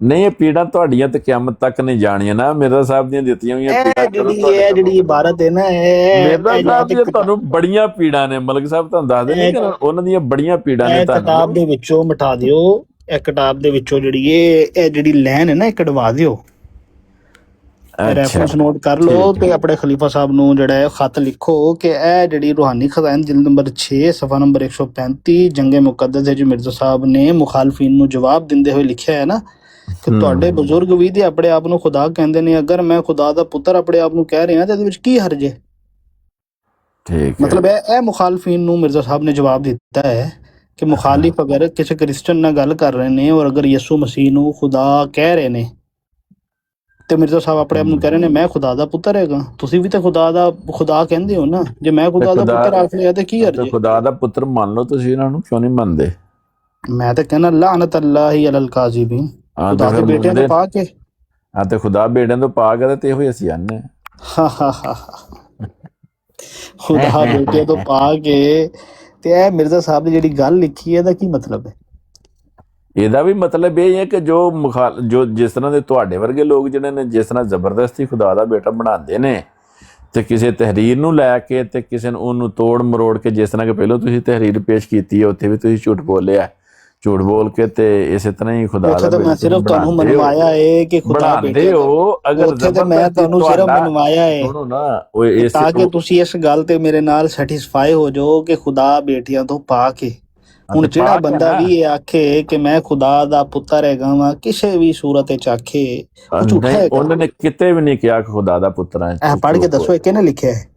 ਨਹੀਂ, ਇਹ ਪੀੜਾਂ ਤੁਹਾਡੀਆਂ ਤੇ ਕਿਆਮਤ ਤੱਕ ਨਹੀਂ ਜਾਣੀਆਂ ਨਾ। ਮਿਰਜ਼ਾ ਸਾਹਿਬ ਦੀਆਂ ਦਿੱਤੀਆਂ ਹੋਈਆਂ ਪੀੜਾਂ ਜਿਹੜੀ ਇਬਾਰਤ ਹੈ ਨਾ, ਮਿਰਜ਼ਾ ਸਾਹਿਬ ਦੀਆਂ ਤੁਹਾਨੂੰ ਬੜੀਆਂ ਪੀੜਾਂ ਨੇ। ਮਲਕ ਸਾਹਿਬ ਤੁਹਾਨੂੰ ਦੱਸਦੇ ਨੇ ਕਿ ਉਹਨਾਂ ਦੀਆਂ ਬੜੀਆਂ ਪੀੜਾਂ ਨੇ। ਤੁਹਾਨੂੰ ਕਿਤਾਬ ਦੇ ਵਿੱਚੋਂ ਮਿਟਾ ਦਿਓ ਇਹ ਕਿਤਾਬ ਦੇ ਵਿੱਚੋਂ ਜਿਹੜੀ ਇਹ ਜਿਹੜੀ ਲਾਈਨ ਹੈ ਨਾ, ਇਹ ਕਢਵਾ ਦਿਓ, ਰੈਫਰੈਂਸ ਨੋਟ ਕਰ ਲਓ ਤੇ ਆਪਣੇ ਖਲੀਫਾ ਸਾਹਿਬ ਨੂੰ ਜਿਹੜਾ ਹੈ ਖਤ ਲਿਖੋ ਕਿ ਇਹ ਜਿਹੜੀ ਰੂਹਾਨੀ ਖਜ਼ਾਨ ਜਿਲਦ ਨੰਬਰ 6 ਸਫਾ ਨੰਬਰ 135 ਜੰਗੇ ਮੁਕੱਦਸ ਵਿੱਚ ਮਿਰਜ਼ਾ ਸਾਹਿਬ ਨੇ ਮੁਖਾਲਫੀਨ ਨੂੰ ਜਵਾਬ ਦਿੰਦੇ ਹੋਏ ਲਿਖਿਆ ਹੈ ਨਾ ਕਿ ਤੁਹਾਡੇ ਬਜ਼ੁਰਗ ਵੀ ਤੇ ਆਪਣੇ ਆਪ ਨੂੰ ਖੁਦਾ ਕਹਿੰਦੇ ਨੇ, ਅਗਰ ਮੈਂ ਖੁਦਾ ਦਾ ਪੁੱਤਰ ਆਪਣੇ ਆਪ ਨੂੰ ਕਹਿ ਰਿਹਾ ਤੇ ਇਹਦੇ ਵਿੱਚ ਕੀ ਹਰਜ ਹੈ? ਮਤਲਬ ਇਹ ਮੁਖਾਲਫੀਨ ਨੂੰ ਮਿਰਜ਼ਾ ਸਾਹਿਬ ਨੇ ਜਵਾਬ ਦਿੱਤਾ ਹੈ ਕਿ ਮੁਖਾਲਿਫ ਅਗਰ ਕਿਸੇ ਕ੍ਰਿਸਚਨ ਨਾਲ ਗੱਲ ਕਰ ਰਹੇ ਨੇ ਔਰ ਅਗਰ ਯਿਸੂ ਮਸੀਹ ਨੂੰ ਖੁਦਾ ਕਹਿ ਰਹੇ ਨੇ ਤੇ ਮਿਰਜ਼ਾ ਸਾਹਿਬ ਆਪਣੇ ਆਪ ਨੂੰ ਕਹਿ ਰਹੇ ਨੇ ਮੈਂ ਖੁਦਾ ਦਾ ਪੁੱਤਰ ਹੈਗਾ, ਤੁਸੀਂ ਵੀ ਤਾਂ ਖੁਦਾ ਕਹਿੰਦੇ ਹੋ ਨਾ, ਜੇ ਮੈਂ ਖੁਦਾ ਦਾ ਪੁੱਤਰ ਆਖ ਲਿਆ ਤੇ ਕੀ ਹਰਜ ਹੈ? ਖੁਦਾ ਦਾ ਪੁੱਤਰ ਮੰਨ ਲਓ ਤੁਸੀਂ, ਇਹਨਾਂ ਨੂੰ ਕਿਉਂ ਨਹੀਂ ਮੰਨਦੇ? ਮੈਂ ਤਾਂ ਕਹਿਣਾ ਲਾਨਤ ਅੱਲਾਹੀ ਅਲਲ ਕਾਜ਼ਿਬੀਨ, ਖੁਦਾ ਦੇ ਬੇਟਿਆਂ ਤੋਂ ਪਾ ਕੇ। ਹਾਂ ਤੇ ਖੁਦਾ ਬੇਟਿਆਂ ਤੋਂ ਪਾ ਕੇ ਤੇ ਇਹੋ ਹੀ ਅਸੀਂ ਆਨੇ ਖੁਦਾ ਬੇਟੇ ਤੋਂ ਪਾ ਕੇ। ਤੇ ਇਹ ਮਿਰਜ਼ਾ ਸਾਹਿਬ ਨੇ ਜਿਹੜੀ ਗੱਲ ਲਿਖੀ ਹੈ ਇਹਦਾ ਕੀ ਮਤਲਬ ਹੈ? ਇਹਦਾ ਵੀ ਮਤਲਬ ਇਹ ਹੈ ਕਿ ਜੋ ਜਿਸ ਤਰ੍ਹਾਂ ਦੇ ਤੁਹਾਡੇ ਵਰਗੇ ਲੋਕ ਜਿਹੜੇ ਨੇ ਜਿਸ ਤਰ੍ਹਾਂ ਜ਼ਬਰਦਸਤੀ ਖੁਦਾ ਦਾ ਬੇਟਾ ਬਣਾਉਂਦੇ ਨੇ ਤੇ ਕਿਸੇ ਤਹਿਰੀਰ ਨੂੰ ਲੈ ਕੇ ਤੇ ਕਿਸੇ ਨੂੰ ਉਹਨੂੰ ਤੋੜ ਮਰੋੜ ਕੇ, ਜਿਸ ਤਰ੍ਹਾਂ ਕਿ ਪਹਿਲਾਂ ਤੁਸੀਂ ਤਹਿਰੀਰ ਪੇਸ਼ ਕੀਤੀ ਹੈ ਉੱਥੇ ਵੀ ਤੁਸੀਂ ਝੂਠ ਬੋਲਿਆ, ਝੂਠ ਬੋਲ ਕੇ ਤੇ ਇਸੇ ਤਰ੍ਹਾਂ ਹੀ ਖੁਦਾ ਦਾ ਮੈਂ ਸਿਰਫ ਤੁਹਾਨੂੰ ਮਨਵਾਇਆ ਹੈ ਕਿ ਖੁਦਾ ਬੇਟੇ ਹੋ। ਅਗਰ ਉੱਥੇ ਤੇ ਮੈਂ ਤੁਹਾਨੂੰ ਸਿਰਫ ਮਨਵਾਇਆ ਹੈ ਸੁਣੋ ਨਾ, ਉਹ ਤਾਂ ਕਿ ਤੁਸੀਂ ਇਸ ਗੱਲ ਤੇ ਮੇਰੇ ਨਾਲ ਸੈਟੀਸਫਾਈ ਹੋ ਜਾਓ ਕਿ ਖੁਦਾ ਬੇਟੀਆਂ ਤੋਂ ਪਾ ਕੇ। ਹੁਣ ਜਿਹੜਾ ਬੰਦਾ ਵੀ ਇਹ ਆਖੇ ਕਿ ਮੈਂ ਖੁਦਾ ਦਾ ਪੁੱਤਰ ਹੈਗਾ ਵਾ, ਕਿਸੇ ਵੀ ਸੂਰਤ ਵਿੱਚ ਆਖੇ, ਉਹ ਝੂਠਾ ਹੈ। ਉਹਨਾਂ ਨੇ ਕਿਤੇ ਵੀ ਨਹੀਂ ਕਿਹਾ ਕਿ ਖੁਦਾ ਦਾ ਪੁੱਤਰ ਹੈ। ਇਹ ਪੜ੍ਹ ਕੇ ਦੱਸੋ, ਇਹ ਕਿਹਨੇ ਲਿਖਿਆ ਹੈ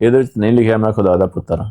ਇਹਦੇ ਵਿੱਚ ਨਹੀਂ ਲਿਖਿਆ ਮੈਂ ਖੁਦਾ ਦਾ ਪੁੱਤਰ ਹਾਂ।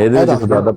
ਇਹਦੇ ਵਿੱਚ ਖੁਦਾ ਦਾ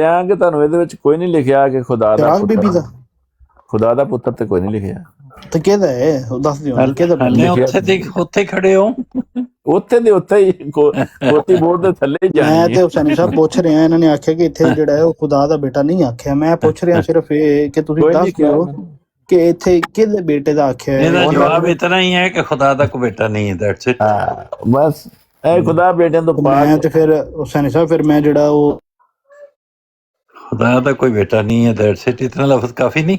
ਡਿਆ ਕਿ ਤੁਹਾਨੂੰ ਇਹਦੇ ਵਿੱਚ ਕੋਈ ਨਹੀਂ ਲਿਖਿਆ ਕਿ ਖੁਦਾ ਦਾ ਪੁੱਤਰ। ਖੁਦਾ ਦਾ ਪੁੱਤਰ ਤੇ ਕੋਈ ਨਹੀਂ ਲਿਖਿਆ। ਤੇ ਕਿਹਦਾ ਹੈ ਉਹ ਦੱਸ ਦਿਓ। ਕਿਹਦਾ ਉੱਥੇ ਖੜੇ ਹੋ, ਉੱਥੇ ਦੇ ਉੱਥੇ ਹੀ ਕੋਤੀ ਬੋਰਡ ਦੇ ਥੱਲੇ ਜਾਣੀ। ਮੈਂ ਤੇ ਹੁਸੈਨੀ ਸਾਹਿਬ ਪੁੱਛ ਰਿਹਾ, ਇਹਨਾਂ ਨੇ ਆਖਿਆ ਕਿ ਇੱਥੇ ਜਿਹੜਾ ਹੈ ਉਹ ਖੁਦਾ ਦਾ ਬੇਟਾ ਨਹੀਂ ਆਖਿਆ। ਮੈਂ ਪੁੱਛ ਰਿਹਾ ਸਿਰਫ ਇਹ ਕਿ ਤੁਸੀਂ ਦੱਸ ਦਿਓ ਕਿ ਇੱਥੇ ਕਿਹਦੇ ਬੇਟੇ ਦਾ ਆਖਿਆ ਹੈ। ਇਹਦਾ ਜਵਾਬ ਇਤਨਾ ਹੀ ਹੈ ਕਿ ਖੁਦਾ ਦਾ ਕੋਈ ਬੇਟਾ ਨਹੀਂ ਹੈ। That's it. ਬਸ ਇਹ ਖੁਦਾ ਬੇਟਿਆਂ ਤੋਂ ਮੈਂ ਤੇ ਫਿਰ ਹੁਸੈਨੀ ਸਾਹਿਬ ਫਿਰ ਮੈਂ ਜਿਹੜਾ ਉਹ ਖੁਦਾ ਦਾ ਕੋਈ ਬੇਟਾ ਨਹੀਂ ਹੈ। That's it. ਇਤਨਾ ਲਫ਼ਜ਼ ਕਾਫੀ ਨਹੀਂ।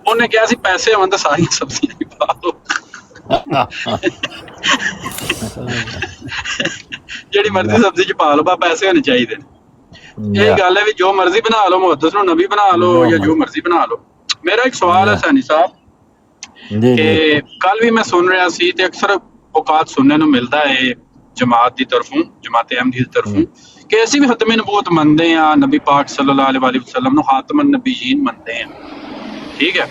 ਉਹਨੇ ਕਿਹਾ ਸੀ ਪੈਸੇ ਹੋਣ ਤਾਂ ਸਾਰੀਆਂ ਸਬਜ਼ੀਆਂ ਹੀ ਪਾ ਲਓ। ਜਿਹੜੀ ਮਰਜ਼ੀ ਸਬਜ਼ੀ ਚ ਪਾ ਲਓ, ਬਾ ਪੈਸੇ ਹੋਣੇ ਚਾਹੀਦੇ ਨੇ। ਇਹ ਗੱਲ ਹੈ ਵੀ ਜੋ ਮਰਜ਼ੀ ਬਣਾ ਲਓ, ਮੁਹੱਦਿਸ ਨੂੰ ਨਬੀ ਬਣਾ ਲਓ ਜਾਂ ਜੋ ਮਰਜ਼ੀ ਬਣਾ ਲਓ। ਮੇਰਾ ਇੱਕ ਸਵਾਲ ਹੈ ਸਾਨੀ ਸਾਹਿਬ ਕਿ ਕੱਲ ਵੀ ਮੈਂ ਸੁਣ ਰਿਹਾ ਸੀ ਤੇ ਅਕਸਰ ਔਕਾਤ ਸੁਣਨੇ ਨੂੰ ਮਿਲਦਾ ਹੈ ਜਮਾਤ ਦੀ ਤਰਫੋਂ, ਜਮਾਤ ਅਹਿਮਦੀ ਦੀ ਤਰਫੋਂ, ਕਿ ਅਸੀਂ ਵੀ ਖਤਮ ਨਬੂਵਤ ਮੰਨਦੇ ਹਾਂ, ਨਬੀ ਪਾਕ ਸੱਲੱਲਾਹੁ ਅਲੈਹਿ ਵਸੱਲਮ ਨੂੰ ਖਾਤਮਨ ਨਬੀਯੀਨ ਮੰਨਦੇ ਹਾਂ। ਠੀਕ ਹੈ।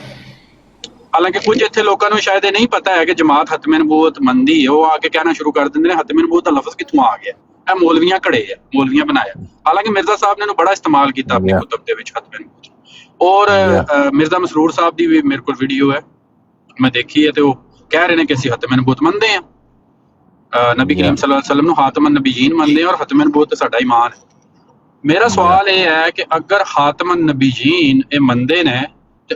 ਹਾਲਾਂਕਿ ਕੁਝ ਇੱਥੇ ਲੋਕਾਂ ਨੂੰ ਸ਼ਾਇਦ ਇਹ ਨਹੀਂ ਪਤਾ ਹੈ ਕਿ ਜਮਾਤ ਖਤਮ ਨਬੂਵਤ ਮੰਨਦੀ ਹੈ। ਉਹ ਆ ਕੇ ਕਹਿਣਾ ਸ਼ੁਰੂ ਕਰ ਦਿੰਦੇ ਨੇ ਖਤਮ ਨਬੂਵਤ ਦਾ ਲਫ਼ਜ਼ ਕਿੱਥੋਂ ਆ ਗਿਆ, ਇਹ ਮੌਲਵੀਆਂ ਘੜੇ ਆ, ਮੌਲਵੀਆਂ ਬਣਾਇਆ। ਹਾਲਾਂਕਿ ਮਿਰਜ਼ਾ ਸਾਹਿਬ ਨੇ ਇਹਨੂੰ ਬੜਾ ਇਸਤੇਮਾਲ ਕੀਤਾ ਆਪਣੀ ਕੁਤਬ ਦੇ ਵਿੱਚ ਖਤਮ ਨਬੂਵਤ। ਔਰ ਮਿਰਜ਼ਾ ਮਸਰੂਰ ਸਾਹਿਬ ਦੀ ਵੀ ਮੇਰੇ ਕੋਲ ਵੀਡੀਓ ਹੈ, ਮੈਂ ਦੇਖੀ ਹੈ, ਤੇ ਉਹ ਕਹਿ ਰਹੇ ਨੇ ਕਿ ਅਸੀਂ ਖਤਮ ਨਬੂਵਤ ਮੰਨਦੇ ਹਾਂ, ਨਬੀ ਕਰੀਮ ਸੱਲੱਲਾਹੁ ਅਲੈਹਿ ਵਸੱਲਮ ਨੂੰ ਖਾਤਮਨ ਨਬੀਯੀਨ ਮੰਨਦੇ ਹਾਂ ਔਰ ਖਤਮ ਨਬੂਵਤ ਸਾਡਾ ਈਮਾਨ ਹੈ। ਮੇਰਾ ਸਵਾਲ ਇਹ ਹੈ ਕਿ ਅਗਰ ਖਾਤਮਨ ਨਬੀਯੀਨ ਇਹ ਮੰਨਦੇ ਨੇ ਤੇ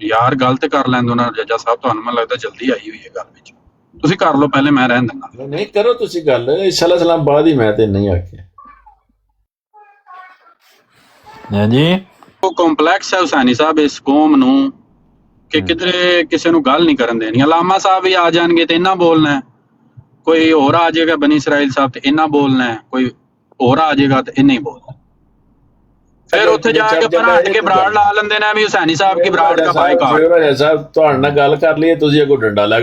ਯਾਰ ਗੱਲ ਤੇ ਕਰ ਲੈਂਦੇ ਉਹਨਾਂ ਜੱਜਾ ਸਾਹਿਬ, ਤੁਹਾਨੂੰ ਮੈਨੂੰ ਲੱਗਦਾ ਜਲਦੀ ਆਈ ਹੋਈ ਹੈ ਗੱਲ ਵਿੱਚ। ਤੁਸੀਂ ਕਰ ਲਓ ਪਹਿਲੇ, ਮੈਂ ਰਹਿਣ ਦਿੰਦਾ। ਨਹੀਂ ਕਰੋ ਤੁਸੀਂ ਗੱਲ, ਇਨਸ਼ਾਅੱਲਾ ਸਲਾਮ ਬਾਅਦ ਹੀ, ਮੈਂ ਤੇ ਨਹੀਂ ਆਖਿਆ। ਹਾਂਜੀ ਉਹ ਕੰਪਲੈਕਸ ਹੈ ਹੁਸੈਨੀ ਸਾਹਿਬ ਇਸ ਕੌਮ ਨੂੰ ਕਿ ਕਿਧਰੇ ਕਿਸੇ ਨੂੰ ਗੱਲ ਨਹੀਂ ਕਰਨ ਦੇਣੀ। ਅਲਾਮਾ ਸਾਹਿਬ ਵੀ ਆ ਜਾਣਗੇ ਤੇ ਇਹਨਾਂ ਬੋਲਣਾ ਹੈ, ਕੋਈ ਹੋਰ ਆ ਜਾਏਗਾ ਬਨੀ ਇਸਰਾਈਲ ਸਾਹਿਬ ਤੇ ਇਹਨਾਂ ਬੋਲਣਾ ਹੈ, ਕੋਈ ਹੋਰ ਆ ਜਾਏਗਾ ਤੇ ਇਹਨੇ ਹੀ ਬੋਲਣਾ। ਫਿਰ ਉੱਥੇ ਜਾ ਕੇ ਪਰ ਹਟ ਕੇ ਬਰਾੜ ਲਾ ਲੈਂਦੇ ਨੇ ਵੀ ਹੁਸੈਨੀ ਸਾਹਿਬ ਕੀ ਬਰਾੜ ਦਾ ਬਾਈਕਾਟ। ਰਾਜਾ ਸਾਹਿਬ ਤੁਹਾਡੇ ਨਾਲ ਗੱਲ ਕਰ ਲਈਏ, ਤੁਸੀਂ ਅੱਗੋਂ ਡੰਡਾ ਲੱਗ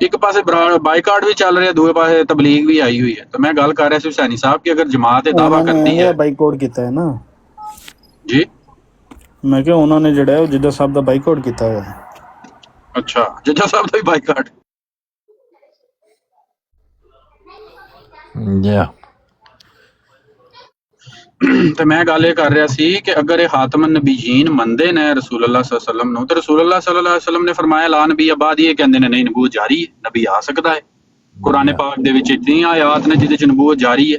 ਇੱਕ ਪਾਸੇ ਬਾਈਕਾਟ ਵੀ ਚੱਲ ਰਿਹਾ, ਦੂਏ ਪਾਸੇ ਤਬਲੀਗ ਵੀ ਆਈ ਹੋਈ ਹੈ। ਤਾਂ ਮੈਂ ਗੱਲ ਕਰ ਰਿਹਾ ਸੀ ਹੁਸੈਨੀ ਸਾਹਿਬ ਕਿ ਅਗਰ ਜਮਾਤ ਇਹ ਦਾਵਾ ਕਰਦੀ ਹੈ ਬਾਈਕਾਟ ਕੀਤਾ ਹੈ ਨਾ ਜੀ, ਮੈਂ ਕਿਹਾ ਉਹਨਾਂ ਨੇ ਜਿਹੜਾ ਉਹ ਜੱਜਾ ਸਾਹਿਬ ਦਾ ਬਾਈਕਾਟ ਕੀਤਾ ਹੋਇਆ ਹੈ। ਅੱਛਾ, ਜੱਜਾ ਸਾਹਿਬ ਦਾ ਵੀ ਬਾਈਕਾਟ। ਤੇ ਮੈਂ ਗੱਲ ਇਹ ਕਰ ਰਿਹਾ ਸੀ ਕਿ ਅਗਰ ਇਹ ਖਾਤਮਨ ਨਬੀਜੀਨ ਮੰਨਦੇ ਨੇ ਰਸੂਲ ਅੱਲਾਹ ਸੱਲੱਲਾਹੁ ਅਲੈਹਿ ਵਸੱਲਮ ਨੂੰ, ਤੇ ਰਸੂਲ ਅੱਲਾਹ ਸੱਲੱਲਾਹੁ ਅਲੈਹਿ ਵਸੱਲਮ ਨੇ ਫਰਮਾਇਆ ਲਾ ਨਬੀ ਬਾਦ, ਇਹ ਕਹਿੰਦੇ ਨੇ ਨਹੀਂ ਨਬੂਵਤ ਜਾਰੀ ਹੈ, ਨਬੀ ਆ ਸਕਦਾ ਹੈ। ਕੁਰਾਨ ਪਾਕ ਦੇ ਵਿੱਚ ਇਤਨੀ ਆਯਾਤ ਨੇ ਜਿਹਦੇ ਚ ਨਬੂਵਤ ਜਾਰੀ ਹੈ,